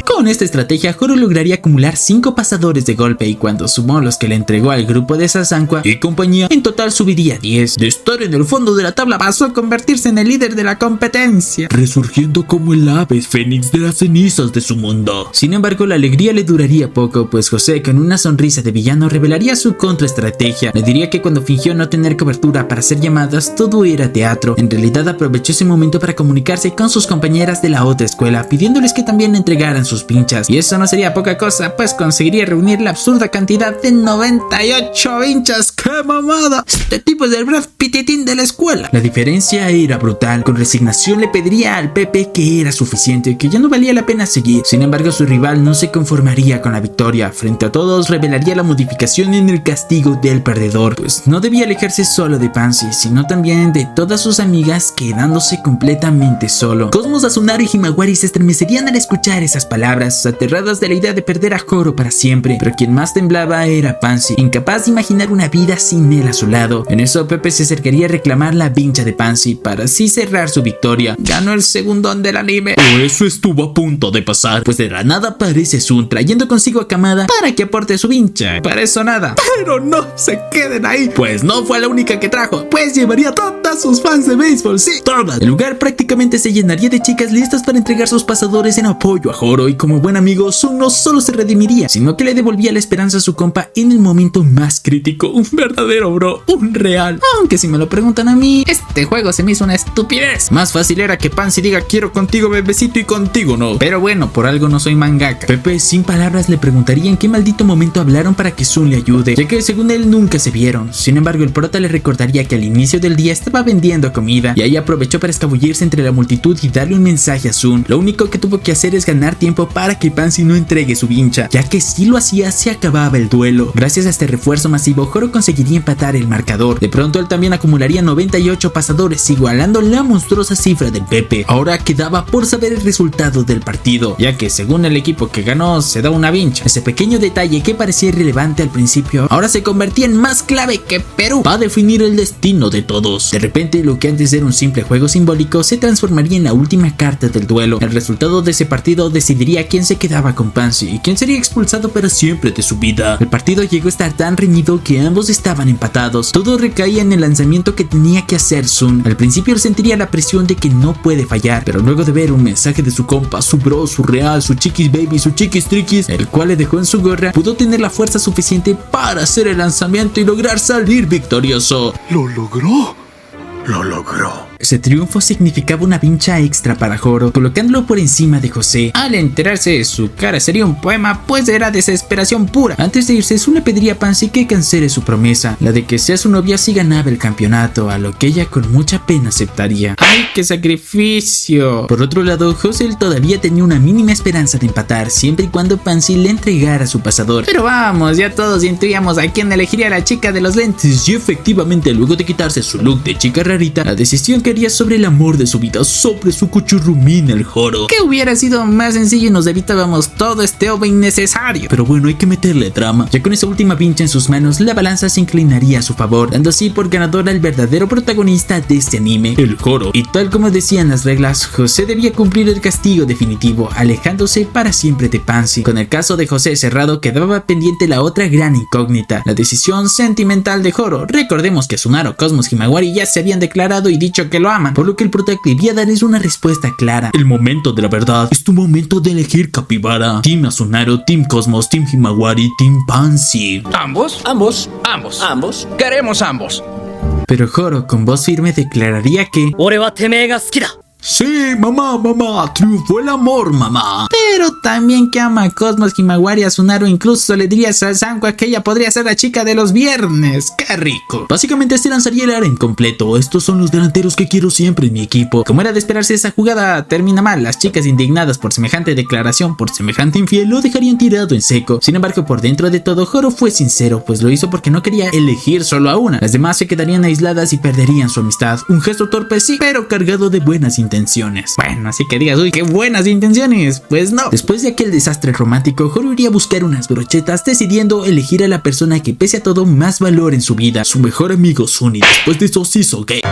Con esta estrategia, Horo lograría acumular 5 pasadores de golpe, y cuando sumó los que le entregó al grupo de Sasankwa y compañía, en total subiría 10. De estar en el fondo de la tabla pasó a convertirse en el líder de la competencia, resurgiendo como el ave fénix de las cenizas de su mundo. Sin embargo, la alegría le duraría poco, pues José, con una sonrisa de villano, revelaría su contraestrategia. Le diría que cuando fingió no tener cobertura para hacer llamadas, todo era teatro. En realidad, aprovechó ese momento para comunicarse con sus compañeras de la otra escuela, pidiéndoles que también le entregaran sus pinchas. vinchas. Y eso no sería poca cosa, pues conseguiría reunir la absurda cantidad de 98 vinchas. ¡Qué mamada! Este tipo es el Brad Pittitín de la escuela. La diferencia era brutal. Con resignación le pediría al Pepe que era suficiente y que ya no valía la pena seguir. Sin embargo, su rival no se conformaría con la victoria. Frente a todos revelaría la modificación en el castigo del perdedor, pues no debía alejarse solo de Pansy, sino también de todas sus amigas, quedándose completamente solo. Cosmos, Asunaro y Himawari se estremecerían al escuchar esas palabras, aterradas de la idea de perder a Horo para siempre, pero quien más temblaba era Pansy, incapaz de imaginar una vida sin él a su lado. En eso Pepe se acercaría a reclamar la vincha de Pansy para así cerrar su victoria. Ganó el segundón del anime. O eso estuvo a punto de pasar, pues de la nada aparece Sun trayendo consigo a Kamada para que aporte su vincha. Para eso nada. Pero no se queden ahí, pues no fue la única que trajo, pues llevaría a todas sus fans de béisbol, sí, todas. El lugar prácticamente se llenaría de chicas listas para entregar sus pasadores en apoyo a Horo, y como buen amigo, Sun no solo se redimiría, sino que le devolvía la esperanza a su compa en el momento más crítico. Un verdadero bro, un real. Aunque si me lo preguntan a mí, este juego se me hizo una estupidez. Más fácil era que Pansy diga quiero contigo bebecito y contigo no. Pero bueno, por algo no soy mangaka. Pepe sin palabras le preguntaría en qué maldito momento hablaron para que Sun le ayude, ya que según él nunca se vieron. Sin embargo, el prota le recordaría que al inicio del día estaba vendiendo comida y ahí aprovechó para escabullirse entre la multitud y darle un mensaje a Sun. Lo único que tuvo que hacer es ganar tiempo para que Pansy no entregue su vincha, ya que si lo hacía se acababa el duelo. Gracias a este refuerzo masivo, Horo conseguiría empatar el marcador. De pronto él también acumularía 98 pasadores, igualando la monstruosa cifra del Pepe. Ahora quedaba por saber el resultado del partido, ya que según el equipo que ganó se da una vincha. Ese pequeño detalle que parecía irrelevante al principio ahora se convertía en más clave que Perú va a definir el destino de todos. De repente, lo que antes era un simple juego simbólico se transformaría en la última carta del duelo. El resultado de ese partido decidiría quién se quedaba con Pansy y quién sería expulsado para siempre de su vida. El partido llegó a estar tan reñido que ambos estaban empatados. Todo recaía en el lanzamiento que tenía que hacer Sun. Al principio él sentiría la presión de que no puede fallar, pero luego de ver un mensaje de su compa, su bro, su real, su chiquis baby, su chiquis triquis, el cual le dejó en su gorra, pudo tener la fuerza suficiente para hacer el lanzamiento y lograr salir victorioso. ¿Lo logró? Lo logró. Ese triunfo significaba una vincha extra para Horo, colocándolo por encima de José. Al enterarse de su cara sería un poema, pues era desesperación pura. Antes de irse, Sun le pediría a Pansy que cancele su promesa, la de que sea su novia si ganaba el campeonato, a lo que ella con mucha pena aceptaría. ¡Ay, qué sacrificio! Por otro lado, José todavía tenía una mínima esperanza de empatar, siempre y cuando Pansy le entregara su pasador. Pero vamos, ya todos intuíamos a quién elegiría a la chica de los lentes. Y efectivamente, luego de quitarse su look de chica rarita, la decisión que haría sobre el amor de su vida, sobre su cuchurrumín, el Horo. Que hubiera sido más sencillo y nos evitábamos todo este OVA innecesario. Pero bueno, hay que meterle drama. Ya con esa última vincha en sus manos, la balanza se inclinaría a su favor, dando así por ganador al verdadero protagonista de este anime, el Horo. Y tal como decían las reglas, José debía cumplir el castigo definitivo, alejándose para siempre de Pansy. Con el caso de José cerrado, quedaba pendiente la otra gran incógnita, la decisión sentimental de Horo. Recordemos que Asunaro, Cosmos y Himawari ya se habían declarado y dicho que lo aman, por lo que el prota debía darles una respuesta clara. El momento de la verdad es tu momento de elegir, Capibara. Team Asunaro, Team Cosmos, Team Himawari, Team Pansy. ¿Ambos? Ambos. Ambos. Ambos. Queremos ambos. Pero Horo con voz firme declararía que 俺はてめえが好きだ Sí, mamá, triunfó el amor, mamá. Pero también que ama a Cosmos, Himawari, Asunaro, incluso le diría a Sasanqua que ella podría ser la chica de los viernes. ¡Qué rico! Básicamente se lanzaría el área completo. Estos son los delanteros que quiero siempre en mi equipo. Como era de esperarse, esa jugada termina mal. Las chicas indignadas por semejante declaración, por semejante infiel, lo dejarían tirado en seco. Sin embargo, por dentro de todo, Horo fue sincero, pues lo hizo porque no quería elegir solo a una. Las demás se quedarían aisladas y perderían su amistad. Un gesto torpe sí, pero cargado de buenas intenciones. Bueno, así que digas, uy, qué buenas intenciones. Pues no. Después de aquel desastre romántico, Horo iría a buscar unas brochetas, decidiendo elegir a la persona que pese a todo más valor en su vida, su mejor amigo Sun, y después de eso se hizo gay.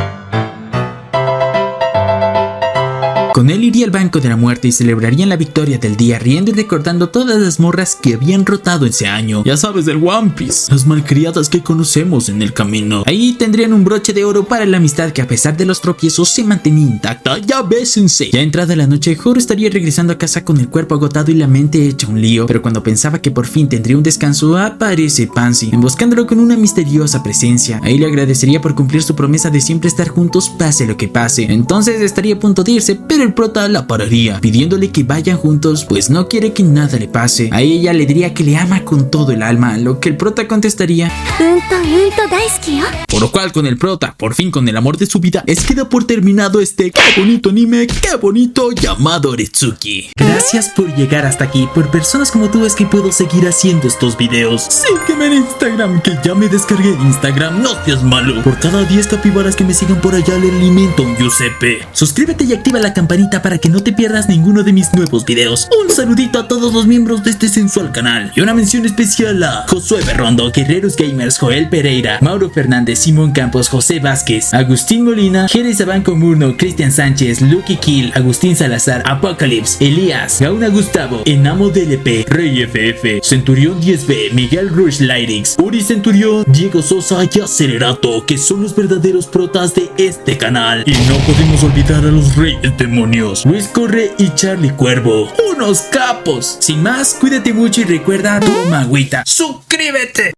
Con él iría al banco de la muerte y celebrarían la victoria del día, riendo y recordando todas las morras que habían rotado ese año. Ya sabes, del One Piece, las malcriadas que conocemos en el camino. Ahí tendrían un broche de oro para la amistad que a pesar de los tropiezos se mantenía intacta. Ya bésense. Ya entrada la noche, Horo estaría regresando a casa con el cuerpo agotado y la mente hecha un lío, pero cuando pensaba que por fin tendría un descanso, aparece Pansy, emboscándolo con una misteriosa presencia. Ahí le agradecería por cumplir su promesa de siempre estar juntos pase lo que pase. Entonces estaría a punto de irse, pero el el prota la pararía, pidiéndole que vayan juntos, pues no quiere que nada le pase. A ella le diría que le ama con todo el alma, a lo que el prota contestaría, por lo cual con el prota, por fin con el amor de su vida, es que da por terminado este qué bonito anime, qué bonito llamado Oretsuki. Gracias por llegar hasta aquí, por personas como tú es que puedo seguir haciendo estos videos. Sígueme en Instagram, que ya me descargué Instagram, no seas malo. Por cada 10 capibaras que me sigan por allá le alimento un Giuseppe. Suscríbete y activa la campanita para que no te pierdas ninguno de mis nuevos videos. Un saludito a todos los miembros de este sensual canal y una mención especial a Josué Berrondo, Guerreros Gamers, Joel Pereira, Mauro Fernández, Simón Campos, José Vázquez, Agustín Molina, Jerez Abanco Murno, Cristian Sánchez, Lucky Kill, Agustín Salazar, Apocalypse, Elías, Gauna Gustavo, Enamo DLP, Rey FF, Centurión 10B, Miguel Rush Lyrics, Uri Centurión, Diego Sosa y Acelerato, que son los verdaderos protas de este canal. Y no podemos olvidar a los Reyes Demonios, Luis Corre y Charlie Cuervo, unos capos. Sin más, cuídate mucho y recuerda, toma agüita, suscríbete.